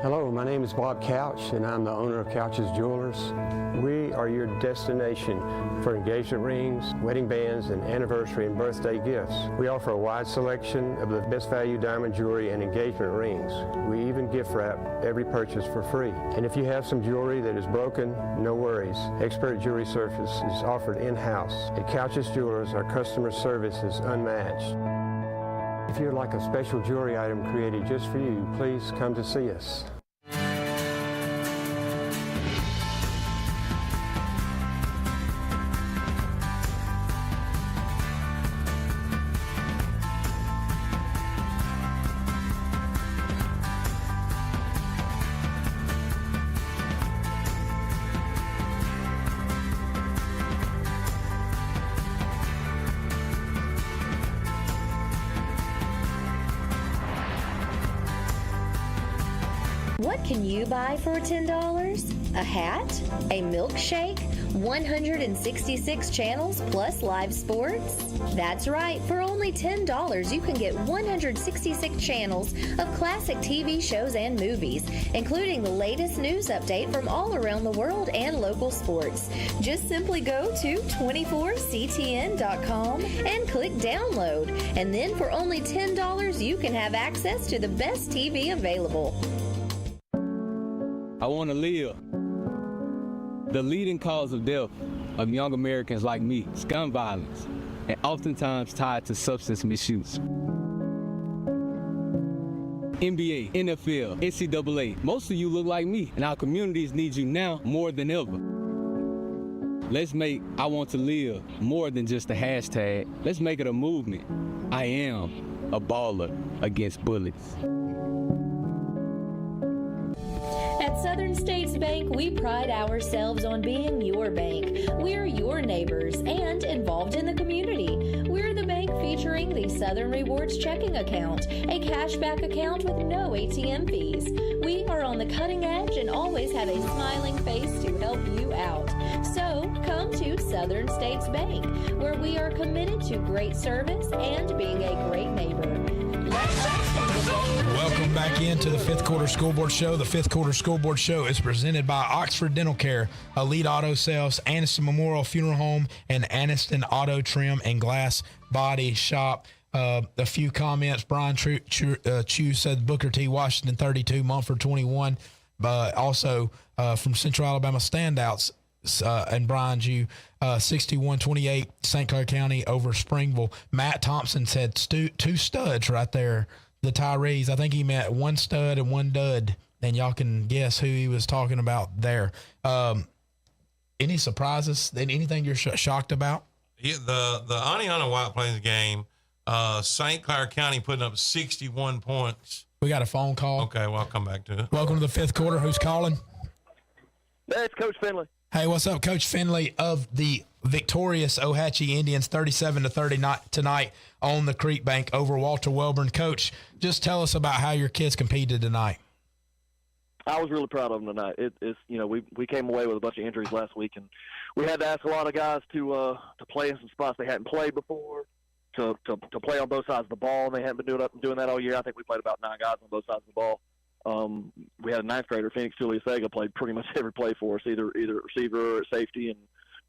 Hello, my name is Bob Couch, and I'm the owner of Couch's Jewelers. We are your destination for engagement rings, wedding bands, and anniversary and birthday gifts. We offer a wide selection of the best value diamond jewelry and engagement rings. We even gift wrap every purchase for free. And if you have some jewelry that is broken, no worries. Expert jewelry service is offered in-house. At Couch's Jewelers, our customer service is unmatched. If you'd like a special jewelry item created just for you, please come to see us. What can you buy for $10? A hat? A milkshake? 166 channels plus live sports? That's right, for only $10 you can get 166 channels of classic TV shows and movies, including the latest news update from all around the world and local sports. Just simply go to 24ctn.com and click download, and then for only $10 you can have access to the best TV available. I want to live. The leading cause of death of young Americans like me is gun violence, and oftentimes tied to substance misuse. NBA, NFL, NCAA, most of you look like me, and our communities need you now more than ever. Let's make I Want to Live more than just a hashtag. Let's make it a movement. I am a baller against bullets. At Southern States Bank, we pride ourselves on being your bank. We're your neighbors and involved in the community. We're the bank featuring the Southern Rewards checking account, a cashback account with no ATM fees. We are on the cutting edge and always have a smiling face to help you out. So come to Southern States Bank, where we are committed to great service and being a great neighbor. Welcome back into the Fifth Quarter School Board Show. The Fifth Quarter School Board Show is presented by Oxford Dental Care, Elite Auto Sales, Anniston Memorial Funeral Home, and Anniston Auto Trim and Glass Body Shop. A few comments. Brian Chew said Booker T. Washington 32, Mumford 21. But also from Central Alabama standouts, and Brian Chew, 61-28, St. Clair County over Springville. Matt Thompson said two studs right there. The Tyrees, I think he meant one stud and one dud, and y'all can guess who he was talking about there. Any surprises? Anything you're shocked about? Yeah, the Aniana White Plains game, St. Clair County putting up 61 points. We got a phone call. Okay, well, I'll come back to it. Welcome to the Fifth Quarter. Who's calling? That's Coach Finley. Hey, what's up, Coach Finley of the victorious Ohatchee Indians, 37-30 tonight on the Creek Bank over Walter Welborn. Coach, just tell us about how your kids competed tonight. I was really proud of them tonight. It's we came away with a bunch of injuries last week, and we had to ask a lot of guys to play in some spots they hadn't played before, to play on both sides of the ball, and they hadn't been doing that all year. I think we played about 9 guys on both sides of the ball. We had a 9th grader, Phoenix Tuliasega, played pretty much every play for us, either at receiver or at safety, and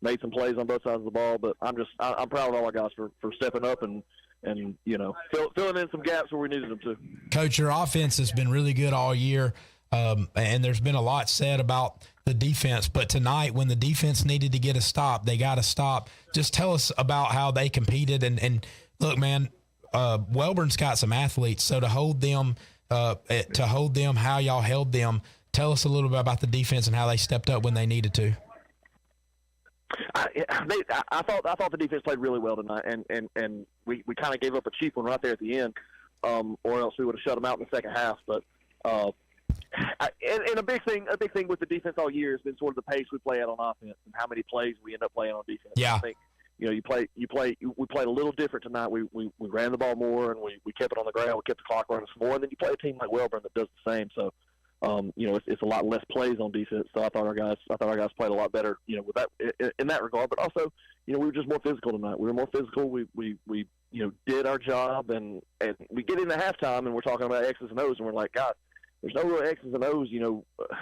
made some plays on both sides of the ball. But I'm proud of all our guys for stepping up and filling in some gaps where we needed them to. Coach, your offense has been really good all year. And there's been a lot said about the defense, but tonight when the defense needed to get a stop, they got a stop. Just tell us about how they competed. And look, man, Welborn's got some athletes, so to hold them, how y'all held them. Tell us a little bit about the defense and how they stepped up when they needed to. I thought the defense played really well tonight, and we kind of gave up a cheap one right there at the end, or else we would have shut them out in the second half. But and a big thing with the defense all year has been sort of the pace we play at on offense and how many plays we end up playing on defense. Yeah. I think we played a little different tonight. We ran the ball more and we kept it on the ground. We kept the clock running some more, and then you play a team like Welborn that does the same. So. It's a lot less plays on defense. So I thought our guys played a lot better, with that in that regard. But also, we were just more physical tonight. We were more physical. We did our job, and we get into halftime and we're talking about X's and O's, and we're like, God, there's no real X's and O's,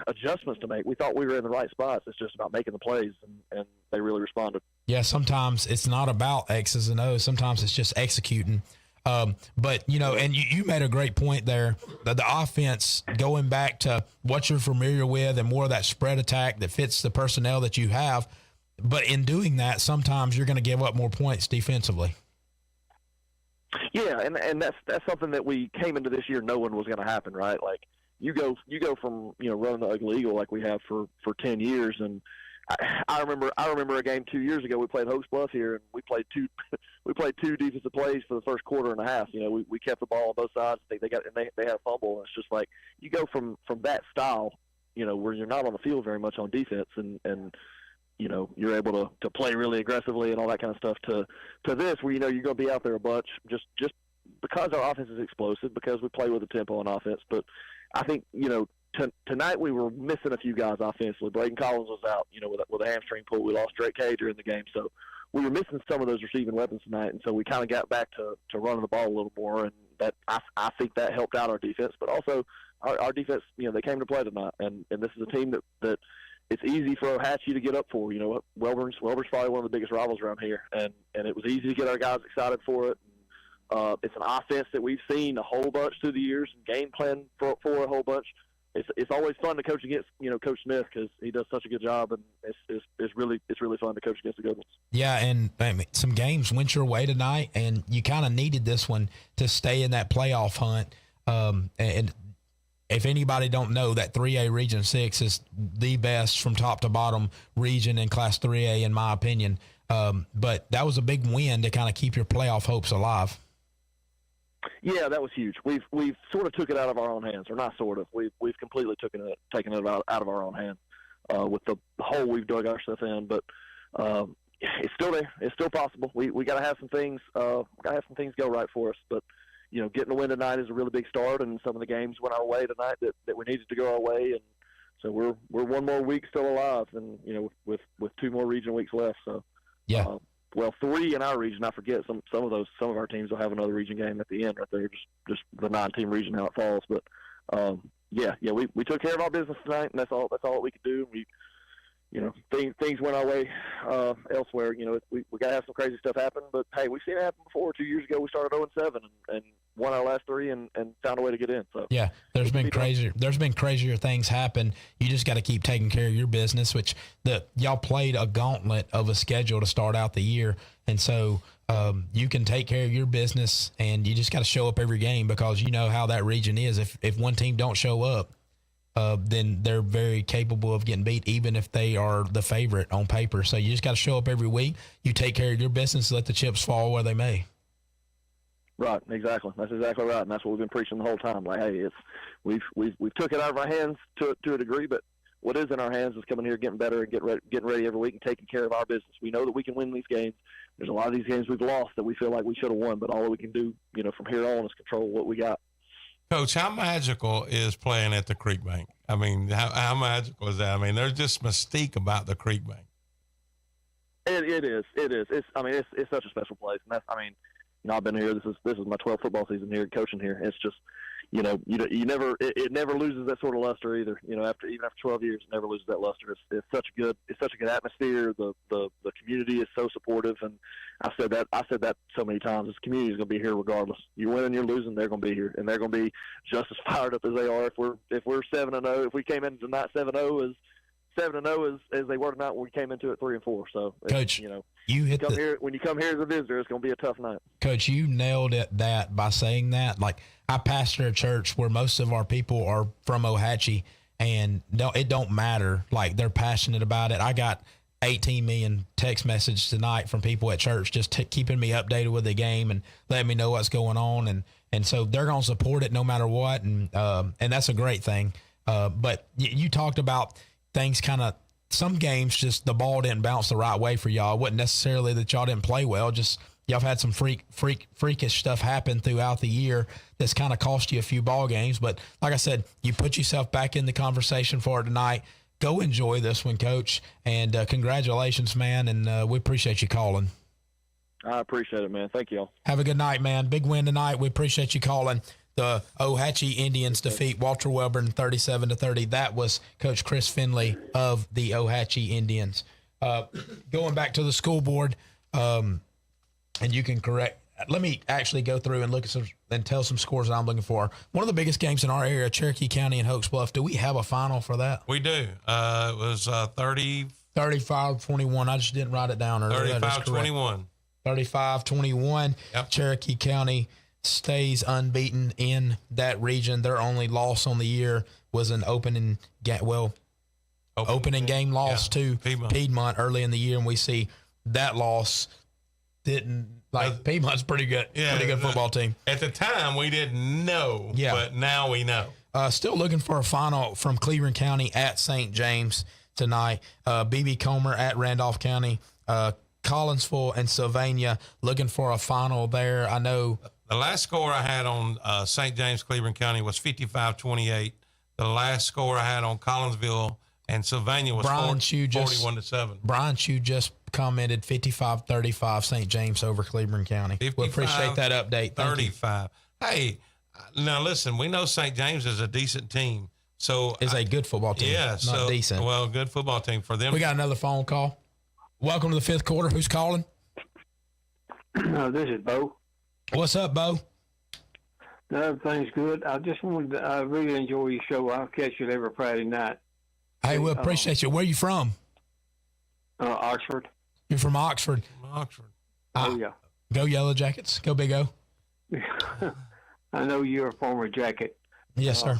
adjustments to make. We thought we were in the right spots. It's just about making the plays, and they really responded. Yeah, sometimes it's not about X's and O's. Sometimes it's just executing. But and you made a great point there, that the offense, going back to what you're familiar with and more of that spread attack that fits the personnel that you have. But in doing that, sometimes you're going to give up more points defensively. Yeah. And that's something that we came into this year knowing was going to happen, right? Like you go from, running the Ugly Eagle like we have for 10 years. And I remember a game 2 years ago. We played Hoax Bluff here, and we played two defensive plays for the first quarter and a half. We kept the ball on both sides. They had a fumble, and it's just like you go from that style, where you're not on the field very much on defense, and you're able to play really aggressively and all that kind of stuff. To this, where you're going to be out there a bunch, just because our offense is explosive, because we play with a tempo on offense. But I think tonight we were missing a few guys offensively. Braden Collins was out, with a hamstring pull. We lost Drake Cage during the game, so we were missing some of those receiving weapons tonight. And so we kind of got back to running the ball a little more, and that I think that helped out our defense. But also our defense, they came to play tonight, and this is a team that it's easy for Hatchie to get up for. Welborn's probably one of the biggest rivals around here, and it was easy to get our guys excited for it. It's an offense that we've seen a whole bunch through the years and game plan for a whole bunch. It's always fun to coach against Coach Smith, because he does such a good job, and it's really fun to coach against the good ones. Yeah, and some games went your way tonight, and you kind of needed this one to stay in that playoff hunt. And if anybody don't know, that 3A Region 6 is the best from top to bottom region in Class 3A, in my opinion. But that was a big win to kind of keep your playoff hopes alive. Yeah, that was huge. We've sort of took it out of our own hands, or not sort of. We've completely taken it out of our own hands with the hole we've dug ourselves in. But it's still there. It's still possible. We got to have some things. Go right for us. But getting a win tonight is a really big start, and some of the games went our way tonight that we needed to go our way, and so we're one more week still alive, and with 2 more region weeks left. So yeah. 3 in our region. I forget some of our teams will have another region game at the end right there, just the 9-team region, how it falls. But we took care of our business tonight, and that's all we could do. We things went our way elsewhere. We got to have some crazy stuff happen, but hey, we've seen it happen before. 2 years ago, we started 0-7 and won our last 3 and found a way to get in. So yeah, there's been crazier things happen. You just got to keep taking care of your business, which y'all played a gauntlet of a schedule to start out the year, and so you can take care of your business, and you just got to show up every game, because you know how that region is. If one team don't show up, then they're very capable of getting beat, even if they are the favorite on paper. So you just got to show up every week. You take care of your business, let the chips fall where they may. Right, exactly. That's exactly right, and that's what we've been preaching the whole time. Like, hey, we've took it out of our hands to a degree, but what is in our hands is coming here, getting better, and getting ready every week and taking care of our business. We know that we can win these games. There's a lot of these games we've lost that we feel like we should have won, but all that we can do, from here on, is control what we got. Coach, how magical is playing at the Creek Bank? I mean, how magical is that? I mean, there's just mystique about the Creek Bank. It is. It's such a special place, and that's. I've been here. This is my 12th football season here, coaching here. It's just, you know, you never it never loses that sort of luster either. You know, after 12 years, it never loses that luster. It's such a good atmosphere. The community is so supportive, and I said that so many times. This community is going to be here regardless. You're winning, you're losing, they're going to be here, and they're going to be just as fired up as they are if we're 7-0. If we came into tonight 7-0 as they were tonight when we came into it 3-4. So, Coach, you know, when you come here as a visitor, it's going to be a tough night. Coach, you nailed it that by saying that. Like, I pastor a church where most of our people are from Ohatchee, and it don't matter. Like, they're passionate about it. I got 18 million text messages tonight from people at church just keeping me updated with the game and letting me know what's going on. And so they're going to support it no matter what. And that's a great thing. But you talked about things kind of, some games just the ball didn't bounce the right way for y'all. It wasn't necessarily that y'all didn't play well, just y'all have had some freakish stuff happen throughout the year that's kind of cost you a few ball games. But like I said, you put yourself back in the conversation for it tonight. Go enjoy this one, Coach, and congratulations, man, and we appreciate you calling. I appreciate it, man. Thank you all. Have a good night, man. Big win tonight. We appreciate you calling. The Ohatchee Indians defeat Walter Wellborn 37-30. That was Coach Chris Finley of the Ohatchee Indians. Going back to the school board, and you can correct. Let me actually go through and look at some and tell some scores that I'm looking for. One of the biggest games in our area, Cherokee County and Hoax Bluff. Do we have a final for that? We do. It was 35-21. I just didn't write it down earlier. 35-21. 35-21. Yep. Cherokee County stays unbeaten in that region. Their only loss on the year was an opening game loss to Piedmont early in the year, and we see that loss didn't. Like, Piedmont's pretty good football team. At the time, we didn't know, but now we know. Still looking for a final from Cleveland County at St. James tonight. B.B. Comer at Randolph County. Collinsville and Sylvania looking for a final there. I know. The last score I had on St. James, Cleveland County was 55-28. The last score I had on Collinsville and Sylvania was 41-7. Brian Chu just commented 55-35 St. James over Cleveland County. We appreciate that update. 35. Hey, now listen, we know St. James is a decent team. So is a good football team. Yeah, not decent. Well, good football team for them. We got another phone call. Welcome to the fifth quarter. Who's calling? This is Bo. What's up, Bo? Everything's good. I just wanted to, I really enjoy your show. I'll catch it every Friday night. Hey, we appreciate you. Where are you from? Oxford. You're from Oxford? Oxford. Oh, yeah. Go Yellow Jackets. Go Big O. I know you're a former Jacket. Yes, sir.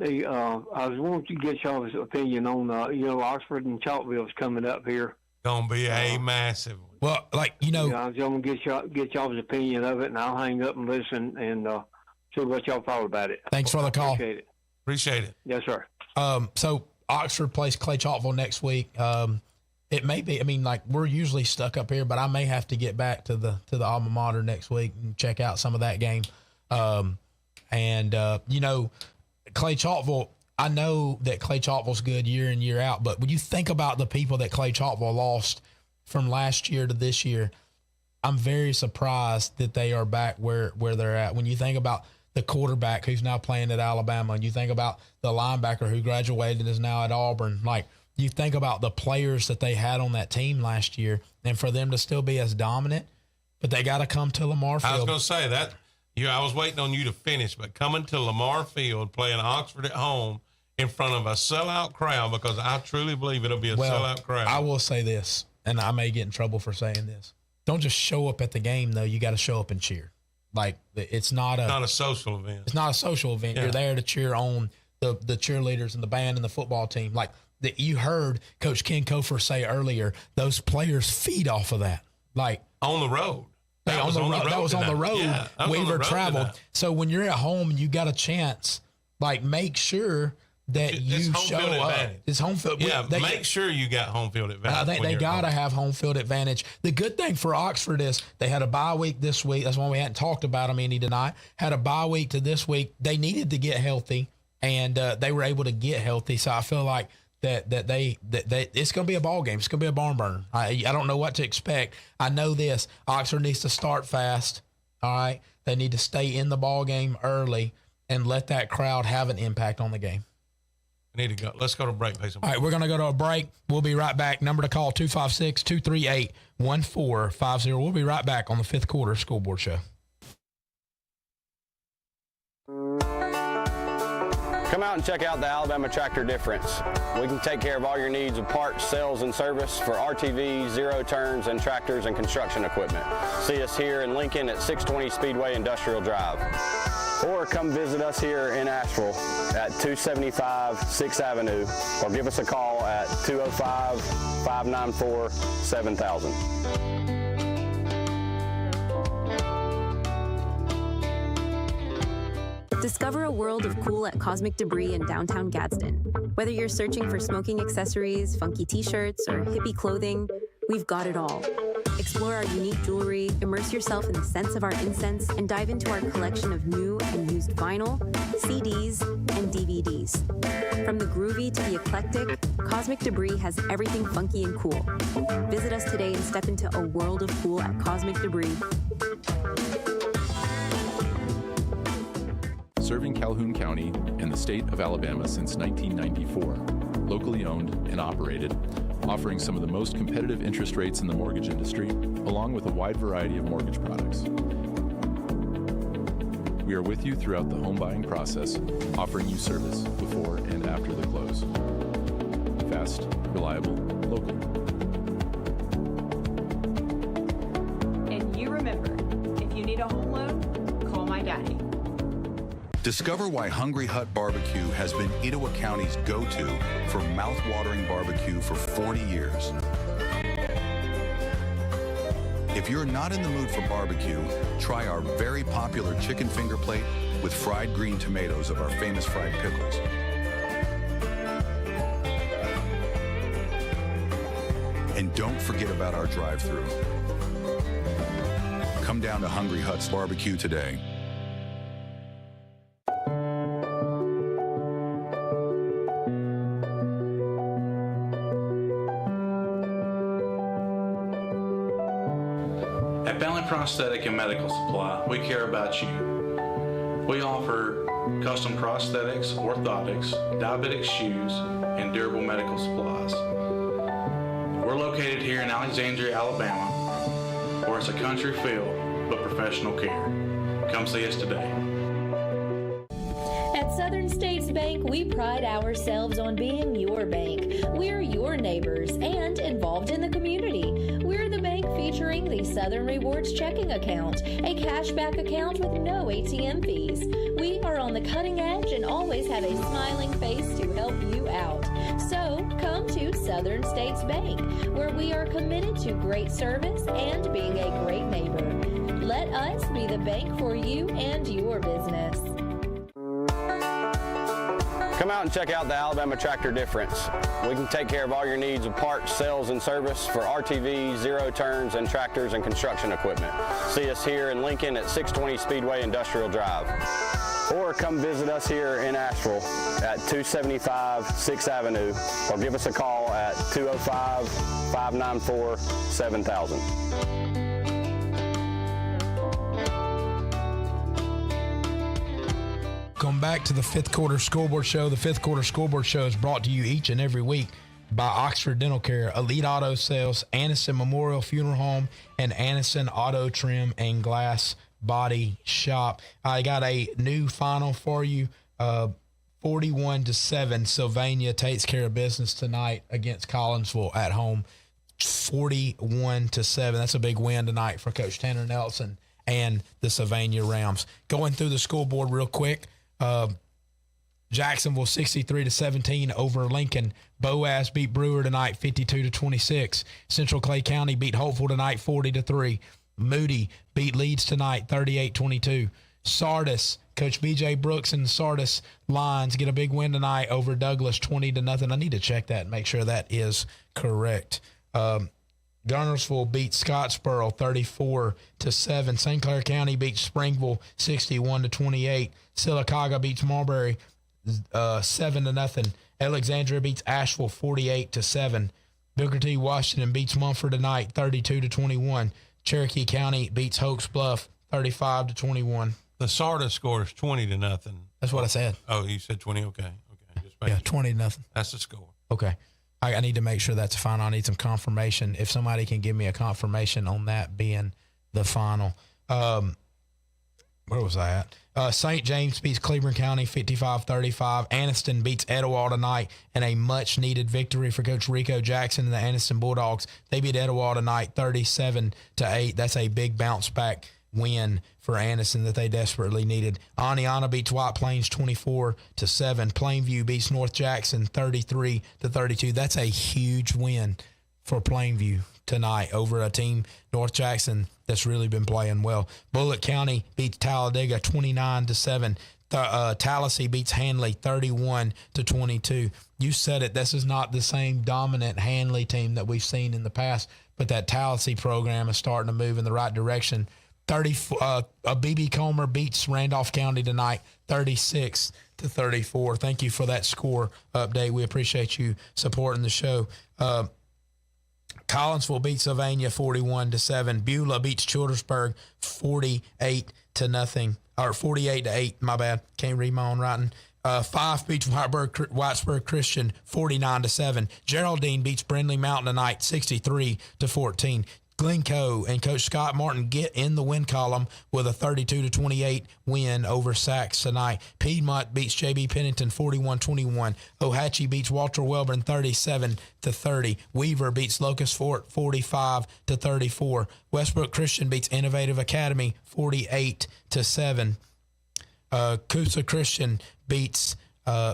I was wanting to get y'all's opinion on, Oxford and Chalkville's coming up here. Gonna be a massive one. Well, I was going to get y'all's opinion of it, and I'll hang up and listen and see what y'all thought about it. Thanks for the call. Appreciate it. Yes, sir. So Oxford plays Clay Chalkville next week. It may be. I mean, like, we're usually stuck up here, but I may have to get back to the alma mater next week and check out some of that game. Clay Chalkville. I know that Clay Chalkville's good year in, year out, but when you think about the people that Clay Chalkville lost from last year to this year, I'm very surprised that they are back where they're at. When you think about the quarterback who's now playing at Alabama, and you think about the linebacker who graduated and is now at Auburn, like, you think about the players that they had on that team last year, and for them to still be as dominant, but they got to come to Lamar Field. I was going to say that. I was waiting on you to finish, but coming to Lamar Field, playing Oxford at home in front of a sellout crowd, because I truly believe it'll be a sellout crowd. I will say this, and I may get in trouble for saying this. Don't just show up at the game, though. You got to show up and cheer. Like, it's not a social event. It's not a social event. Yeah. You're there to cheer on the cheerleaders and the band and the football team. Like, that you heard Coach Ken Kofor say earlier, those players feed off of that. Like, on the road. That was on the road. Yeah, Weaver traveled. So when you're at home and you got a chance, like, make sure that you show up. It's home field. Yeah, make sure you got home field advantage. I think they got to have home field advantage. The good thing for Oxford is they had a bye week this week. That's why we hadn't talked about them any tonight. Had a bye week to this week. They needed to get healthy, and they were able to get healthy. So I feel like that it's going to be a ball game. It's going to be a barn burner. I don't know what to expect. I know this. Oxford needs to start fast. All right. They need to stay in the ball game early and let that crowd have an impact on the game. I need to go. Let's go to break. All right, we're going to go to a break. We'll be right back. Number to call, 256-238-1450. We'll be right back on the Fifth Quarter School Board Show. Come out and check out the Alabama Tractor Difference. We can take care of all your needs of parts, sales, and service for RTVs, zero turns, and tractors and construction equipment. See us here in Lincoln at 620 Speedway Industrial Drive. Or come visit us here in Asheville at 275 6th Avenue, or give us a call at 205-594-7000. Discover a world of cool at Cosmic Debris in downtown Gadsden. Whether you're searching for smoking accessories, funky t-shirts, or hippie clothing, we've got it all. Explore our unique jewelry, immerse yourself in the scents of our incense, and dive into our collection of new and used vinyl, CDs, and DVDs. From the groovy to the eclectic, Cosmic Debris has everything funky and cool. Visit us today and step into a world of cool at Cosmic Debris. Serving Calhoun County and the state of Alabama since 1994. Locally owned and operated, offering some of the most competitive interest rates in the mortgage industry, along with a wide variety of mortgage products. We are with you throughout the home buying process, offering you service before and after the close. Fast, reliable, local. And you remember, if you need a home loan, call my daddy. Discover why Hungry Hut Barbecue has been Etowah County's go-to for mouth-watering barbecue for 40 years. If you're not in the mood for barbecue, try our very popular chicken finger plate with fried green tomatoes of our famous fried pickles. And don't forget about our drive-thru. Come down to Hungry Hut's Barbecue today. At Bentley Prosthetic and Medical Supply, we care about you. We offer custom prosthetics, orthotics, diabetic shoes, and durable medical supplies. We're located here in Alexandria, Alabama, where it's a country feel, but professional care. Come see us today. At Southern States Bank, we pride ourselves on being your bank. We're your neighbors and involved in the community. We're the bank featuring the Southern Rewards checking account, a cashback account with no ATM fees. We are on the cutting edge and always have a smiling face to help you out. So come to Southern States Bank, where we are committed to great service and being a great neighbor. Let us be the bank for you and your business. Come out and check out the Alabama Tractor Difference. We can take care of all your needs of parts, sales, and service for RTVs, zero turns, and tractors and construction equipment. See us here in Lincoln at 620 Speedway Industrial Drive. Or come visit us here in Asheville at 275 6th Avenue, or give us a call at 205-594-7000. Welcome back to the Fifth Quarter School Board Show. The Fifth Quarter School Board Show is brought to you each and every week by Oxford Dental Care, Elite Auto Sales, Anniston Memorial Funeral Home, and Anniston Auto Trim and Glass Body Shop. I got a new final for you. 41-7, Sylvania takes care of business tonight against Collinsville at home. 41-7. That's a big win tonight for Coach Tanner Nelson and the Sylvania Rams. Going through the school board real quick. Jacksonville 63-17 over Lincoln. Boaz beat Brewer tonight 52-26. Central Clay County beat Hopeful tonight 40-3. Moody beat Leeds tonight 38-22. Sardis, Coach B.J. Brooks and Sardis Lions get a big win tonight over Douglas 20-0. I need to check that and make sure that is correct. Garnersville beats Scottsboro 34-7. St. Clair County beats Springville 61-28. Sylacauga beats Marbury 7-0. Alexandria beats Asheville 48-7. Booker T. Washington beats Mumford tonight 32-21. Cherokee County beats Hoax Bluff 35-21. The Sardis score is 20-0. That's what I said. Oh, you said 20. Okay. Just Yeah, 20-0. That's the score. Okay. I need to make sure that's a final. I need some confirmation. If somebody can give me a confirmation on that being the final. Where was I at? St. James beats Cleveland County 55-35. Anniston beats Etowah tonight in a much-needed victory for Coach Rico Jackson and the Anniston Bulldogs. They beat Etowah tonight 37-8. That's a big bounce-back win for Anniston that they desperately needed. Aniana beats White Plains 24-7. Plainview beats North Jackson 33-32. That's a huge win for Plainview tonight over a team, North Jackson, that's really been playing well. Bullitt County beats Talladega 29-7. Tallahassee beats Hanley 31-22. You said it. This is not the same dominant Hanley team that we've seen in the past, but that Tallahassee program is starting to move in the right direction. BB Comer beats Randolph County tonight 36-34. Thank you for that score update. We appreciate you supporting the show. Collinsville beats Sylvania 41-7. Beulah beats Childersburg 48-8. My bad. Can't read my own writing. Fife beats Whitesburg Christian 49-7. Geraldine beats Brindley Mountain tonight 63-14. Glencoe and Coach Scott Martin get in the win column with a 32-28 win over Sachs tonight. Piedmont beats J.B. Pennington 41-21. Ohatchee beats Walter Welborn 37-30. Weaver beats Locust Fort 45-34. Westbrook Christian beats Innovative Academy 48-7. Coosa Christian beats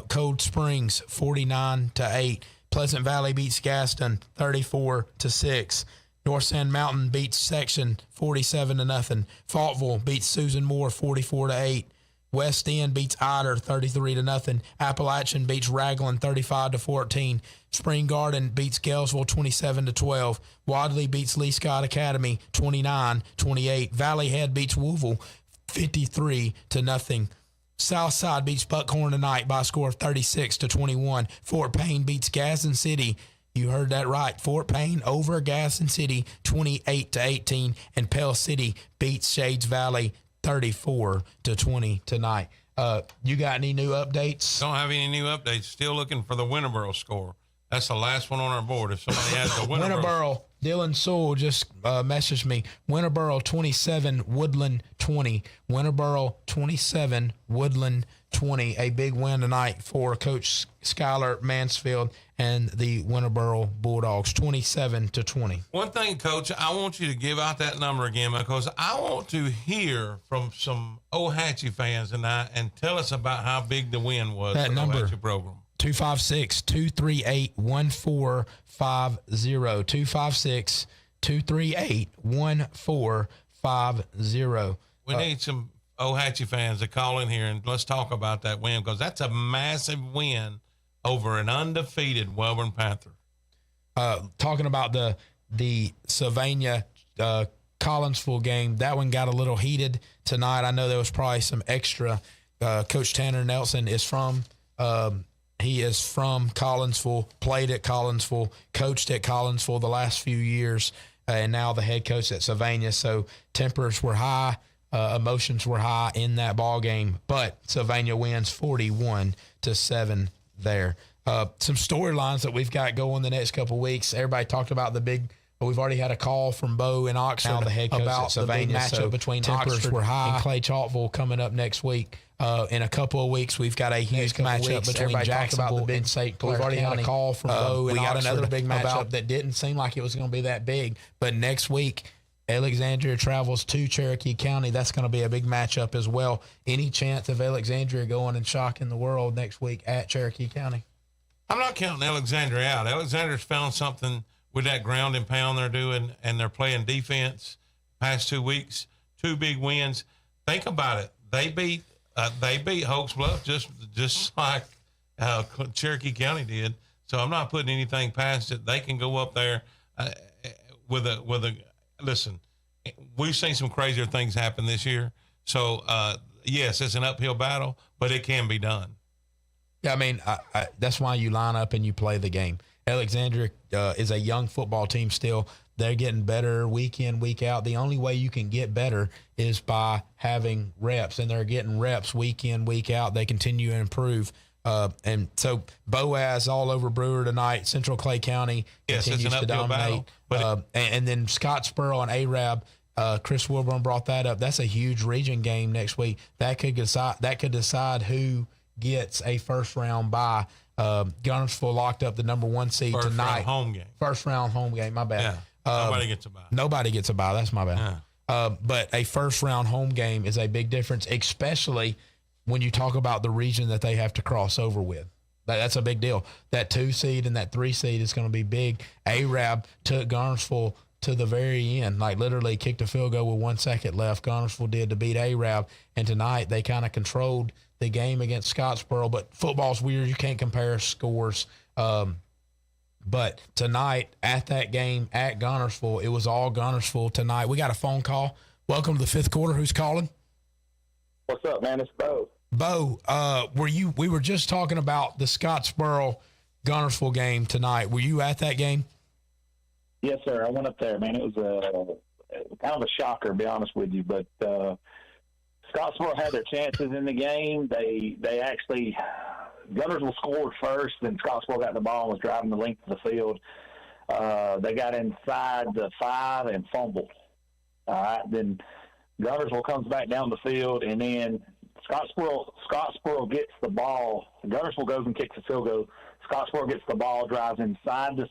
Cold Springs 49-8. Pleasant Valley beats Gaston 34-6. North Sand Mountain beats Section 47-0. Faultville beats Susan Moore 44-8. West End beats Ider 33-0. Appalachian beats Raglan 35-14. Spring Garden beats Galesville 27-12. Wadley beats Lee Scott Academy 29-28. Valley Head beats Woolville 53-0. Southside beats Buckhorn tonight by a score of 36-21. Fort Payne beats Gadsden City. You heard that right. Fort Payne over Gadsden City 28-18. And Pell City beats Shades Valley 34-20 tonight. You got any new updates? Don't have any new updates. Still looking for the Winterboro score. That's the last one on our board. If somebody has the Winterboro, Dylan Sewell just messaged me. Winterboro 27, Woodland 20. Winterboro 27, Woodland 20. A big win tonight for Coach Skylar Mansfield and the Winterboro Bulldogs, 27-20. One thing, Coach, I want you to give out that number again because I want to hear from some Ohatchee fans tonight and tell us about how big the win was that for the number, Ohatchee program. 256-238-1450. 256-238-1450. We need some Ohatchee fans to call in here and let's talk about that win because that's a massive win over an undefeated Welborn Panther. Talking about the Sylvania Collinsville game, that one got a little heated tonight. I know there was probably some extra. Coach Tanner Nelson is from Collinsville, played at Collinsville, coached at Collinsville the last few years, and now the head coach at Sylvania. So tempers were high, emotions were high in that ball game, but Sylvania wins 41-7 there. Some storylines that we've got going the next couple of weeks. Everybody talked about we've already had a call from Bo in Oxford now the head coach about at Sylvania, the big matchup between Oxford and Clay Chalkville coming up next week. In a couple of weeks, we've got a huge matchup between Jacksonville and St. Clair. We've already had a call from Bo. We got another big matchup that didn't seem like it was going to be that big. But next week, Alexandria travels to Cherokee County. That's going to be a big matchup as well. Any chance of Alexandria going and shocking the world next week at Cherokee County? I'm not counting Alexandria out. Alexandria's found something with that ground and pound they're doing, and they're playing defense past 2 weeks. 2 big wins. Think about it. They beat Hoax Bluff just like Cherokee County did. So I'm not putting anything past it. They can go up there with a listen. We've seen some crazier things happen this year. So yes, it's an uphill battle, but it can be done. Yeah, I mean, that's why you line up and you play the game. Alexandria is a young football team still. They're getting better week in, week out. The only way you can get better is by having reps, and they're getting reps week in, week out. They continue to improve. And so Boaz all over Brewer tonight. Central Clay County continues to dominate. And then Scottsboro and Arab. Chris Wilburn brought that up. That's a huge region game next week. That could decide who gets a first round bye. Gunnersville locked up the number 1 seed tonight. First round home game. My bad. Yeah. Nobody gets a bye. Nobody gets a bye. That's my bad. Yeah. But a first round home game is a big difference, especially when you talk about the region that they have to cross over with. That's a big deal. That 2 seed and that 3 seed is going to be big. Arab took Gunnersville to the very end, like literally kicked a field goal with 1 second left. Gunnersville did to beat Arab. And tonight they kind of controlled the game against Scottsboro. But football's weird. You can't compare scores. But tonight at that game at Gunnersville, it was all Gunnersville tonight. We got a phone call. Welcome to the 5th quarter. Who's calling? What's up, man? It's Bo. Bo, we were just talking about the Scottsboro Gunnersville game tonight. Were you at that game? Yes, sir. I went up there, man. It was kind of a shocker, to be honest with you. But Scottsboro had their chances in the game. They actually Gunnersville scored first, then Scottsboro got the ball and was driving the length of the field. They got inside the 5 and fumbled. All right, then Gunnersville comes back down the field, and then Scottsboro gets the ball. Gunnersville goes and kicks the field goal. Scottsboro gets the ball, drives inside the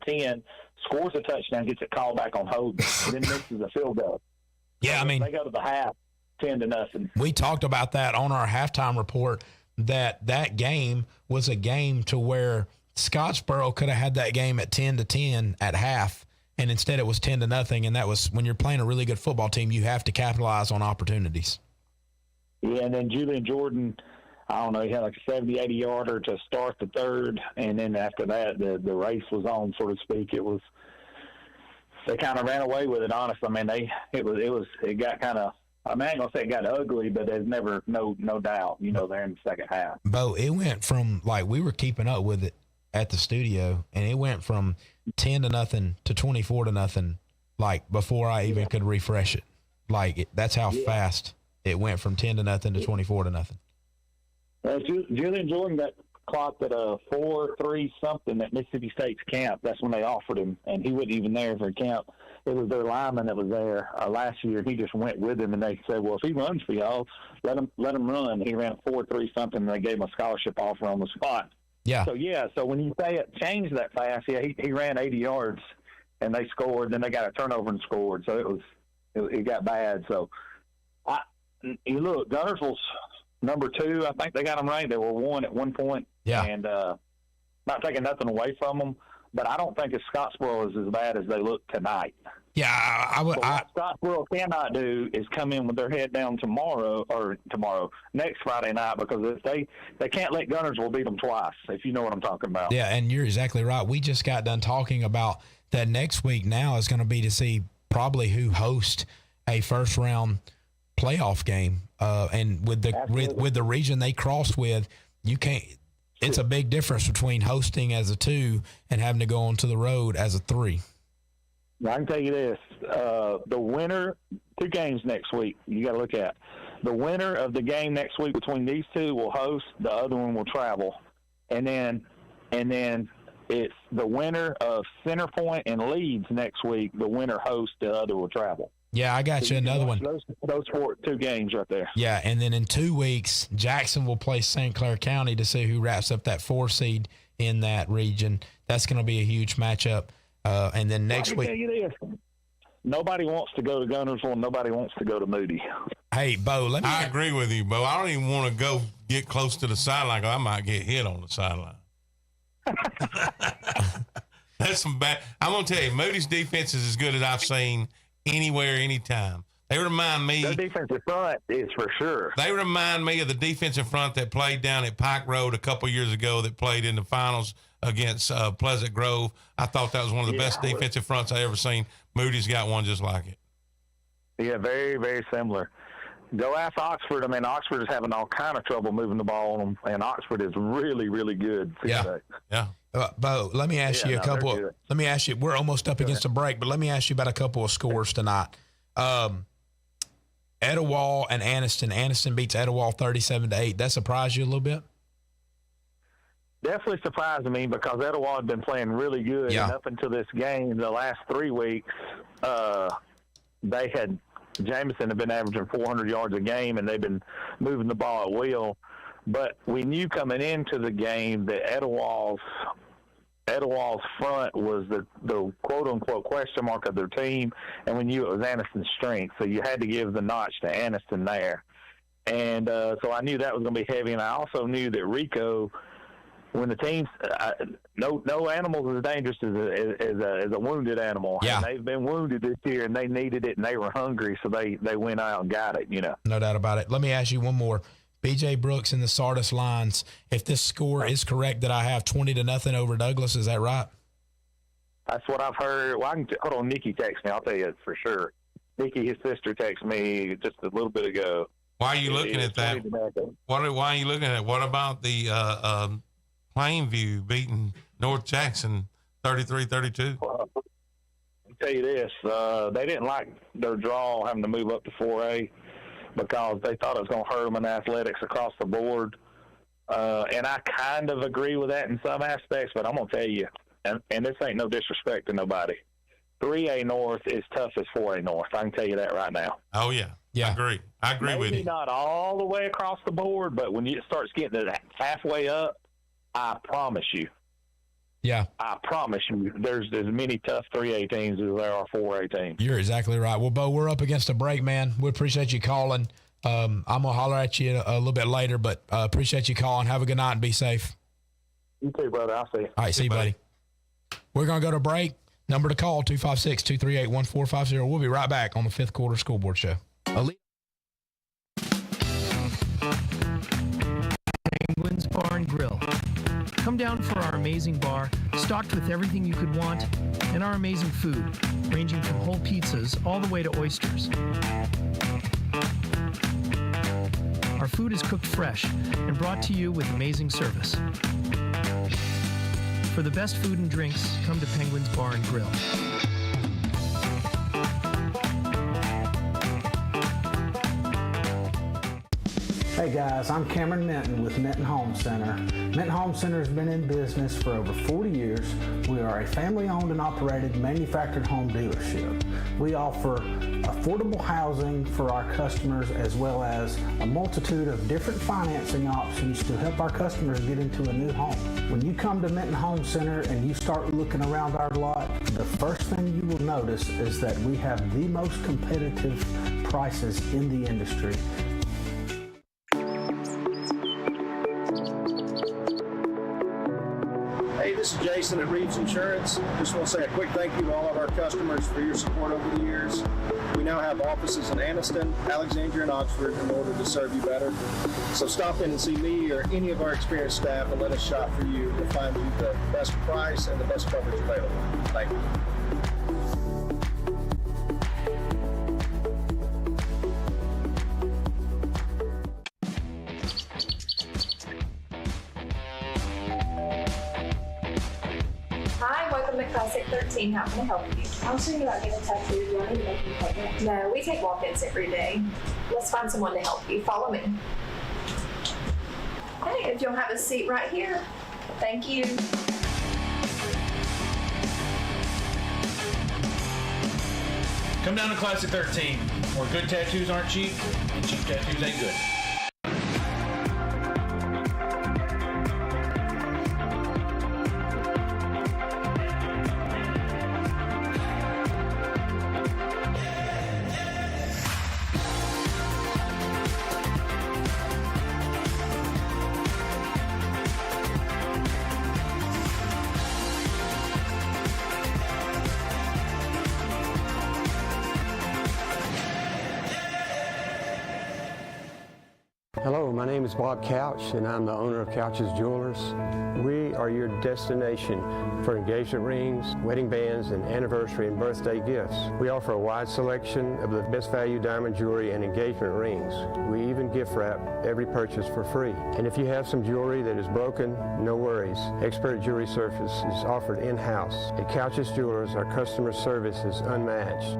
10, scores a touchdown, gets it called back on hold, then misses a field goal. Yeah, I mean, they go to the half 10-0. We talked about that on our halftime report, that game was a game to where Scottsboro could have had that game at 10-10 at half, and instead it was 10-0. And that was, when you're playing a really good football team, you have to capitalize on opportunities. Yeah, and then Julian Jordan, I don't know, he had like a 70, 80-yarder to start the third, and then after that, the race was on, so to speak. It was, they kind of ran away with it, honestly. I mean, it got kind of, I mean, I ain't going to say it got ugly, but there's never, no doubt, there in the second half. Bo, it went from, like, we were keeping up with it at the studio, and it went from 10-0 to 24-0, like, before I even could refresh it. Like, that's how fast it went from 10-0 to 24-0. Julian Jordan got clocked at a 4.3 something at Mississippi State's camp. That's when they offered him, and he wasn't even there for camp. It was their lineman that was there last year. He just went with him, and they said, "Well, if he runs for y'all, let him run." He ran 4.3 something, and they gave him a scholarship offer on the spot. Yeah. So when you say it changed that fast, he ran 80 yards, and they scored. Then they got a turnover and scored. So it got bad. So you look, Gunnersville's number 2. I think they got them ranked. They were 1 at one point. Yeah. And not taking nothing away from them, but I don't think Scottsboro is as bad as they look tonight. Yeah, what Scottsboro cannot do is come in with their head down next Friday night, because if they can't let Gunnersville beat them twice, if you know what I'm talking about. Yeah, and you're exactly right. We just got done talking about that next week now is going to be to see probably who hosts a first round playoff game. And with the region they crossed with, you can't. It's a big difference between hosting as a 2 and having to go onto the road as a 3. I can tell you this: the winner, 2 games next week. You got to look at the winner of the game next week between these 2 will host. The other one will travel, and then it's the winner of Center Point and Leeds next week. The winner hosts. The other will travel. Yeah, I got you another one. Those 2 games right there. Yeah, and then in 2 weeks, Jackson will play St. Clair County to see who wraps up that 4 seed in that region. That's going to be a huge matchup. And then next week, tell you this: nobody wants to go to Gunnersville, and nobody wants to go to Moody. Hey, Bo, I agree with you, Bo. I don't even want to go get close to the sideline, because I might get hit on the sideline. That's some bad. I'm going to tell you, Moody's defense is as good as I've seen anywhere, anytime. They remind me. Their defensive front is for sure. They remind me of the defensive front that played down at Pike Road a couple years ago, that played in the finals against Pleasant Grove. I thought that was one of the best defensive fronts I ever seen. Moody's got one just like it. Yeah, very, very similar. Go ask Oxford. I mean, Oxford is having all kind of trouble moving the ball on them, and Oxford is really, really good. Yeah. Bo, let me ask you a couple. Let me ask you. We're almost up against a break, but let me ask you about a couple of scores tonight. Etowah and Anniston. Anniston beats Etowah 37-8. That surprised you a little bit? Definitely surprised me because Etowah had been playing really good, and up until this game, the last 3 weeks, Jameson had been averaging 400 yards a game, and they've been moving the ball at will. But we knew coming into the game that Etowah's front was the quote-unquote question mark of their team, and we knew it was Anniston's strength. So you had to give the notch to Anniston there. And so I knew that was going to be heavy, and I also knew that Rico, when the team's no animal is as dangerous as a wounded animal. Yeah. And they've been wounded this year, and they needed it, and they were hungry, so they went out and got it, you know. No doubt about it. Let me ask you one more. B.J. Brooks and the Sardis Lions, if this score is correct that I have 20-0 over Douglas, is that right? That's what I've heard. Well, hold on, Nikki texted me. I'll tell you for sure. Nikki, his sister, texted me just a little bit ago. Why are you looking at that? Why are you looking at it? What about the Plainview beating North Jackson 33-32? Well, I'll tell you this. They didn't like their draw having to move up to 4A because they thought it was going to hurt them in athletics across the board. And I kind of agree with that in some aspects, but I'm going to tell you, and this ain't no disrespect to nobody, 3A North is tough as 4A North. I can tell you that right now. Oh, yeah. I agree. I agree with you. Maybe not all the way across the board, but when it starts getting it halfway up, I promise you. Yeah. I promise you, there's as many tough 3A teams as there are 4A teams. You're exactly right. Well, Bo, we're up against a break, man. We appreciate you calling. I'm going to holler at you a little bit later, but appreciate you calling. Have a good night and be safe. You too, brother. I'll see you. All right, see you, buddy. We're going to go to break. Number to call, 256-238-1450. We'll be right back on the Fifth Quarter School Board Show. Penguins Bar and Grill. Come down for our amazing bar, stocked with everything you could want, and our amazing food, ranging from whole pizzas all the way to oysters. Our food is cooked fresh and brought to you with amazing service. For the best food and drinks, come to Penguins Bar and Grill. Hey guys, I'm Cameron Minton with Minton Home Center. Minton Home Center has been in business for over 40 years. We are a family-owned and operated manufactured home dealership. We offer affordable housing for our customers as well as a multitude of different financing options to help our customers get into a new home. When you come to Minton Home Center and you start looking around our lot, the first thing you will notice is that we have the most competitive prices in the industry. Hey, this is Jason at Reeves Insurance. Just want to say a quick thank you to all of our customers for your support over the years. We now have offices in Anniston, Alexandria, and Oxford in order to serve you better. So stop in and see me or any of our experienced staff and let us shop for you to find you the best price and the best coverage available. Thank you. Hi, welcome to Classic 13. How can I help you? I was thinking about getting a tattoo. Do I need to make an appointment? No, we take walk-ins every day. Let's find someone to help you. Follow me. Hey, if you'll have a seat right here. Thank you. Come down to Classic 13, where good tattoos aren't cheap, and cheap tattoos ain't good. Hello, my name is Bob Couch, and I'm the owner of Couch's Jewelers. We are your destination for engagement rings, wedding bands, and anniversary and birthday gifts. We offer a wide selection of the best value diamond jewelry and engagement rings. We even gift wrap every purchase for free. And if you have some jewelry that is broken, no worries. Expert jewelry service is offered in-house. At Couch's Jewelers, our customer service is unmatched.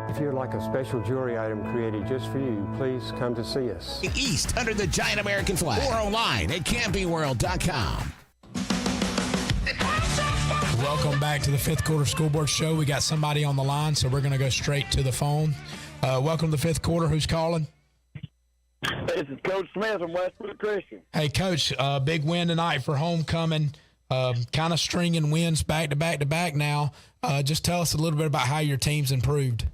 If you'd like a special jewelry item created just for you, please come to see us. East under the giant American flag or online at campingworld.com. Welcome back to the Fifth Quarter School Board Show. We got somebody on the line, so we're going to go straight to the phone. Welcome to the Fifth Quarter. Who's calling? This is Coach Smith from Westbrook Christian. Hey, Coach, big win tonight for homecoming. Kind of stringing wins back to back to back now. Just tell us a little bit about how your team's improved.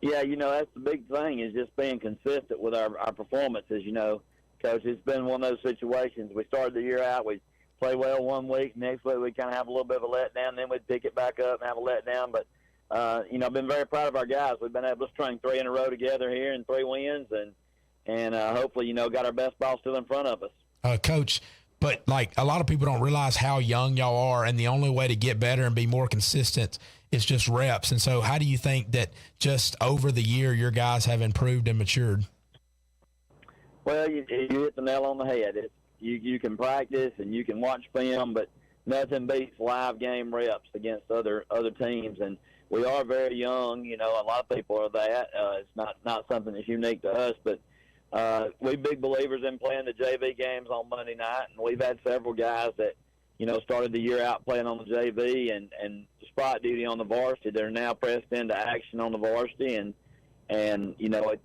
Yeah, that's the big thing is just being consistent with our performances, Coach. It's been one of those situations. We started the year out, we play well one week. Next week we kind of have a little bit of a letdown. Then we'd pick it back up and have a letdown. But, I've been very proud of our guys. We've been able to string 3 in a row together here and 3 wins. And hopefully, got our best ball still in front of us. Coach, but like a lot of people don't realize how young y'all are, and the only way to get better and be more consistent is just reps. And so how do you think that just over the year your guys have improved and matured? Well, you hit the nail on the head. You can practice and you can watch film, but nothing beats live game reps against other teams. And we are very young. A lot of people are that. It's not something that's unique to us, but we're big believers in playing the JV games on Monday night, and we've had several guys that, started the year out playing on the JV and spot duty on the varsity. They're now pressed into action on the varsity, and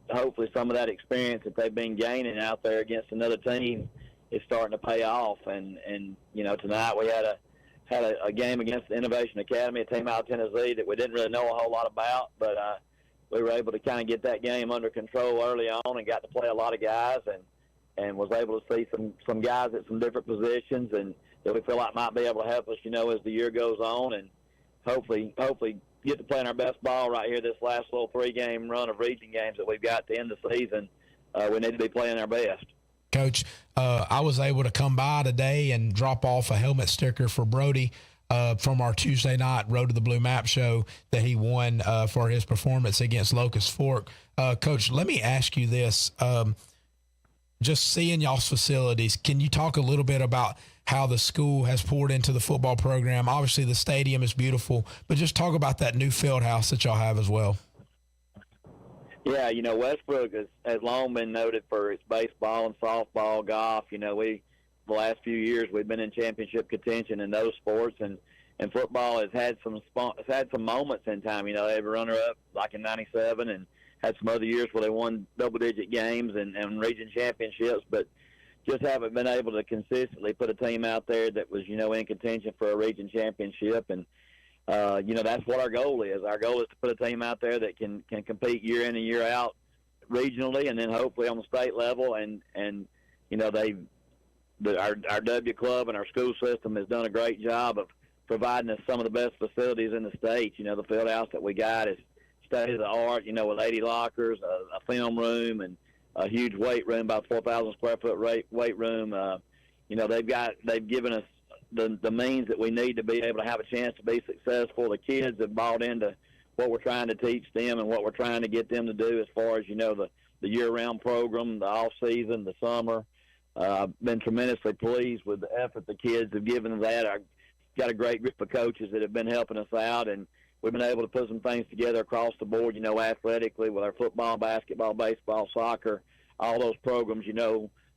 hopefully some of that experience that they've been gaining out there against another team is starting to pay off. And tonight we had a game against the Innovation Academy, a team out of Tennessee that we didn't really know a whole lot about, but we were able to kind of get that game under control early on and got to play a lot of guys and was able to see some guys at some different positions and that we feel like might be able to help us, as the year goes on, and hopefully get to playing our best ball right here this last little 3-game run of region games that we've got to end the season. We need to be playing our best. Coach, I was able to come by today and drop off a helmet sticker for Brody from our Tuesday night Road to the Blue Map show that he won for his performance against Locust Fork. Coach, let me ask you this. Just seeing y'all's facilities, can you talk a little bit about how the school has poured into the football program? Obviously, the stadium is beautiful, but just talk about that new field house that y'all have as well. Yeah, Westbrook has long been noted for its baseball and softball, golf. The last few years we've been in championship contention in those sports, and football has had some moments in time. They were runner-up like in '97 and had some other years where they won double-digit games and region championships, but just haven't been able to consistently put a team out there that was, in contention for a region championship. And, that's what our goal is. Our goal is to put a team out there that can compete year in and year out regionally and then hopefully on the state level. And our W Club and our school system has done a great job of providing us some of the best facilities in the state. The field house that we got is state of the art, with 80 lockers, a film room, and a huge weight room, about 4,000 square foot weight room. They've given us the means that we need to be able to have a chance to be successful. The kids have bought into what we're trying to teach them and what we're trying to get them to do as far as, the year-round program, the off-season, the summer. I've been tremendously pleased with the effort the kids have given to that. I've got a great group of coaches that have been helping us out, and we've been able to put some things together across the board, athletically with our football, basketball, baseball, soccer, all those programs,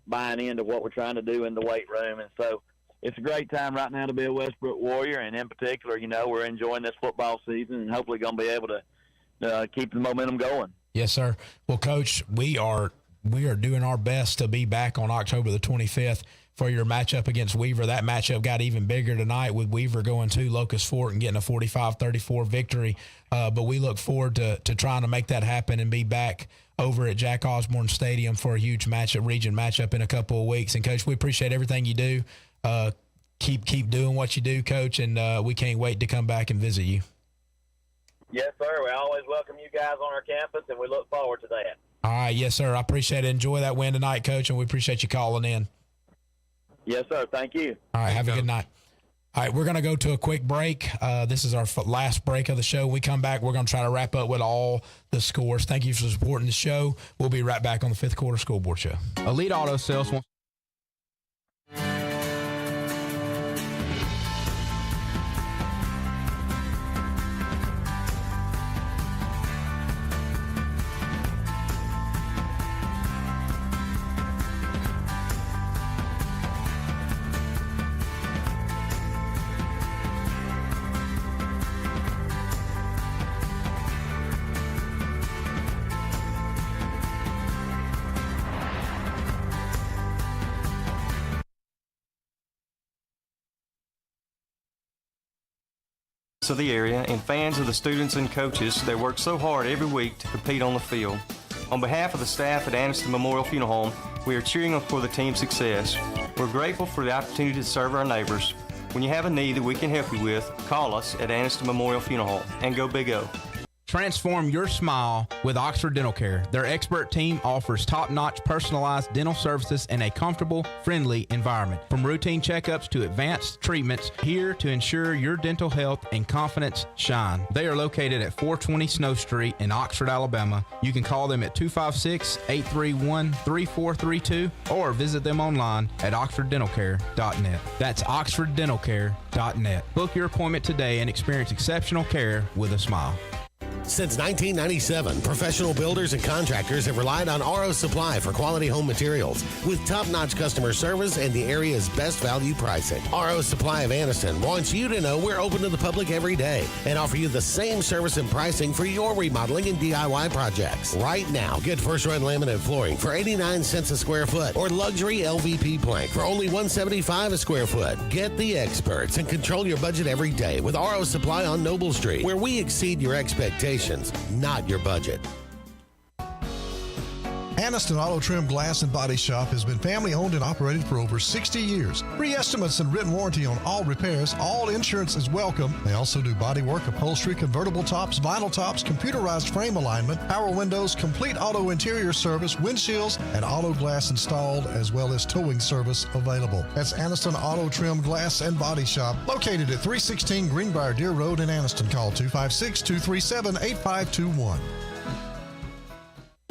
buying into what we're trying to do in the weight room. And so it's a great time right now to be a Westbrook Warrior, and in particular, we're enjoying this football season and hopefully going to be able to keep the momentum going. Yes, sir. Well, Coach, we are doing our best to be back on October the 25th for your matchup against Weaver. That matchup got even bigger tonight with Weaver going to Locust Fork and getting a 45-34 victory. But we look forward to trying to make that happen and be back over at Jack Osborne Stadium for a huge region matchup in a couple of weeks. And, Coach, we appreciate everything you do. Keep doing what you do, Coach, and we can't wait to come back and visit you. Yes, sir. We always welcome you guys on our campus, and we look forward to that. All right. Yes, sir. I appreciate it. Enjoy that win tonight, Coach, and we appreciate you calling in. Yes, sir. Thank you. All right. Have a good night. All right. We're going to go to a quick break. This is our last break of the show. When we come back, we're going to try to wrap up with all the scores. Thank you for supporting the show. We'll be right back on the Fifth Quarter School Board Show. Elite Auto Sales wants of the area and fans of the students and coaches that work so hard every week to compete on the field. On behalf of the staff at Anniston Memorial Funeral Home, we are cheering for the team's success. We're grateful for the opportunity to serve our neighbors. When you have a need that we can help you with, call us at Anniston Memorial Funeral Home, and go Big O. Transform your smile with Oxford Dental Care. Their expert team offers top-notch personalized dental services in a comfortable, friendly environment. From routine checkups to advanced treatments, here to ensure your dental health and confidence shine. They are located at 420 Snow Street in Oxford, Alabama. You can call them at 256-831-3432 or visit them online at oxforddentalcare.net. That's oxforddentalcare.net. Book your appointment today and experience exceptional care with a smile. Since 1997, professional builders and contractors have relied on RO Supply for quality home materials with top-notch customer service and the area's best value pricing. RO Supply of Anniston wants you to know we're open to the public every day and offer you the same service and pricing for your remodeling and DIY projects. Right now, get first-run laminate flooring for 89 cents a square foot or luxury LVP plank for only $175 a square foot. Get the experts and control your budget every day with RO Supply on Noble Street, where we exceed your expectations, not your budget. Anniston Auto Trim Glass and Body Shop has been family owned and operated for over 60 years. Free estimates and written warranty on all repairs. All insurance is welcome. They also do body work, upholstery, convertible tops, vinyl tops, computerized frame alignment, power windows, complete auto interior service, windshields, and auto glass installed, as well as towing service available. That's Anniston Auto Trim Glass and Body Shop, located at 316 Greenbrier Deer Road in Anniston. Call 256-237-8521.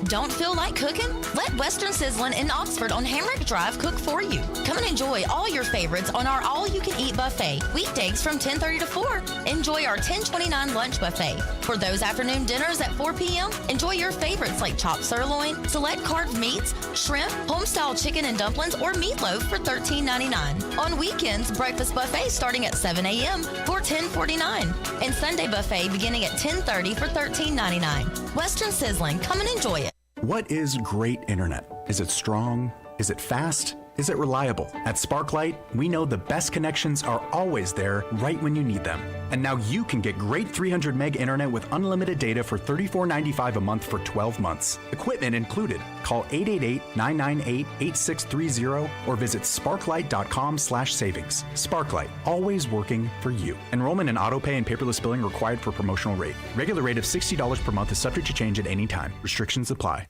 Don't feel like cooking? Let Western Sizzlin' in Oxford on Hamrick Drive cook for you. Come and enjoy all your favorites on our all-you-can-eat buffet. Weekdays from 10:30 to 4. Enjoy our $10.29 lunch buffet. For those afternoon dinners at 4 p.m., enjoy your favorites like chopped sirloin, select carved meats, shrimp, home-style chicken and dumplings, or meatloaf for $13.99. On weekends, breakfast buffet starting at 7 a.m. for $10.49. And Sunday buffet beginning at 10:30 for $13.99. Western Sizzlin', come and enjoy it. What is great internet? Is it strong? Is it fast? Is it reliable? At Sparklight, we know the best connections are always there right when you need them. And now you can get great 300 meg internet with unlimited data for $34.95 a month for 12 months. Equipment included. Call 888-998-8630 or visit sparklight.com/savings. Sparklight, always working for you. Enrollment in autopay and paperless billing required for promotional rate. Regular rate of $60 per month is subject to change at any time. Restrictions apply.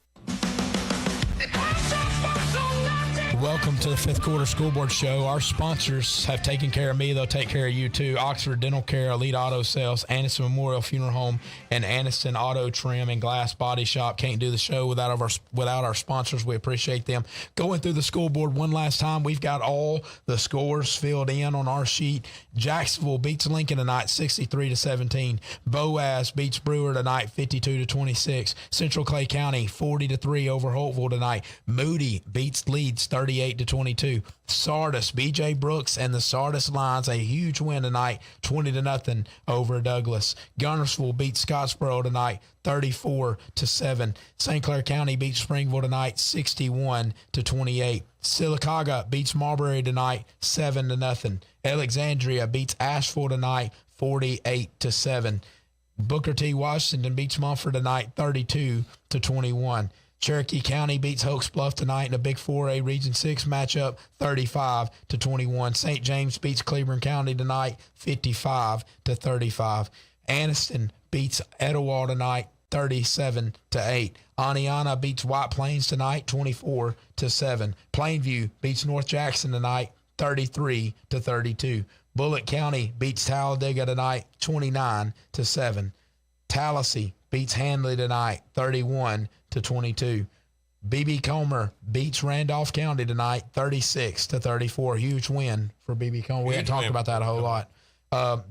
Welcome to the Fifth Quarter School Board Show. Our sponsors have taken care of me. They'll take care of you too. Oxford Dental Care, Elite Auto Sales, Anniston Memorial Funeral Home, and Anniston Auto Trim and Glass Body Shop. Can't do the show without our sponsors. We appreciate them. Going through the school board one last time, we've got all the scores filled in on our sheet. Jacksonville beats Lincoln tonight 63-17. Boaz beats Brewer tonight 52-26. Central Clay County 40-3 over Holtville tonight. Moody beats Leeds 38-22. Sardis, B.J. Brooks and the Sardis Lions, a huge win tonight, 20-0 over Douglas. Gunnersville beats Scottsboro tonight, 34-7. St. Clair County beats Springville tonight, 61-28. Sylacauga beats Marbury tonight, 7-0. Alexandria beats Asheville tonight, 48-7. Booker T. Washington beats Mumford tonight, 32-21. Cherokee County beats Oaks Bluff tonight in a big 4A Region 6 matchup, 35-21. St. James beats Cleburne County tonight, 55-35. Anniston beats Etowah tonight, 37-8. Aniana beats White Plains tonight, 24-7. Plainview beats North Jackson tonight, 33-32. Bullitt County beats Talladega tonight, 29-7. Tallahassee beats Handley tonight, 31-22. B.B. Comer beats Randolph County tonight, 36-34. Huge win for B.B. Comer. We haven't talked about that a whole lot.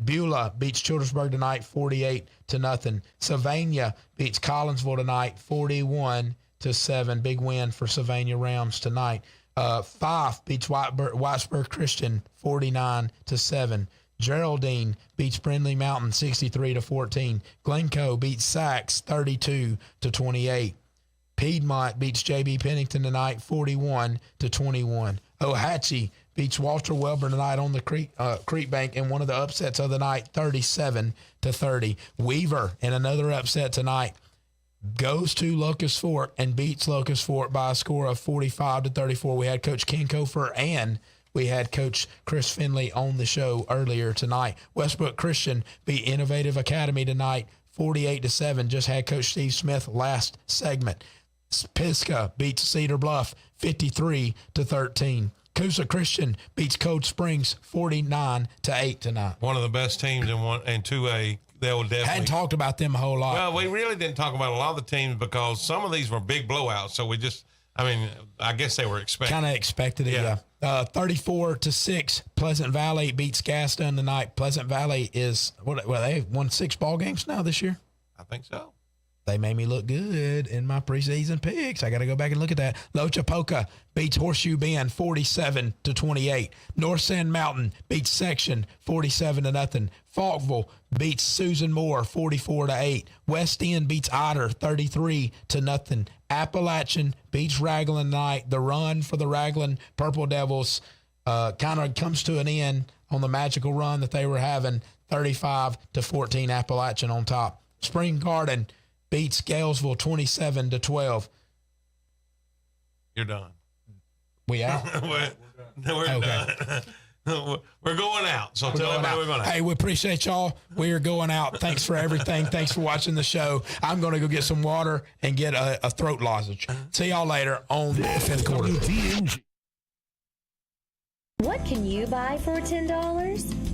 Beulah beats Childersburg tonight, 48-0. Sylvania beats Collinsville tonight, 41-7. Big win for Sylvania Rams tonight. Fife beats Whitesburg Christian, 49-7. Geraldine beats Brindley Mountain, 63-14. Glencoe beats Sachs, 32-28. Piedmont beats J.B. Pennington tonight, 41-21. Ohatchee beats Walter Welborn tonight on the Creek Bank in one of the upsets of the night, 37-30. Weaver, in another upset tonight, goes to Locust Fork and beats Locust Fork by a score of 45-34. We had Coach Ken Kofer and we had Coach Chris Finley on the show earlier tonight. Westbrook Christian beat Innovative Academy tonight, 48-7. Just had Coach Steve Smith last segment. Pisgah beats Cedar Bluff, 53-13. Coosa Christian beats Cold Springs, 49-8 tonight. One of the best teams in 2A. They will definitely. Hadn't talked about them a whole lot. Well, we really didn't talk about a lot of the teams because some of these were big blowouts. So we just, I guess they were expected. Kind of expected it, yeah. 34-6. Pleasant Valley beats Gaston tonight. Pleasant Valley is they've won 6 ball games now this year. I think so. They made me look good in my preseason picks. I got to go back and look at that. Lochapoka beats Horseshoe Bend 47-28. North Sand Mountain beats Section 47-0. Falkville beats Susan Moore 44-8. West End beats Otter 33-0. Appalachian beats Raglan tonight. The run for the Raglan Purple Devils kind of comes to an end on the magical run that they were having. 35-14. Appalachian on top. Spring Garden beats Galesville 27-12. You're done. We out? we're done. We're going out. So tell everybody we're going out. Hey, we appreciate y'all. We are going out. Thanks for everything. Thanks for watching the show. I'm going to go get some water and get a throat lozenge. See y'all later on the fifth quarter. What can you buy for $10?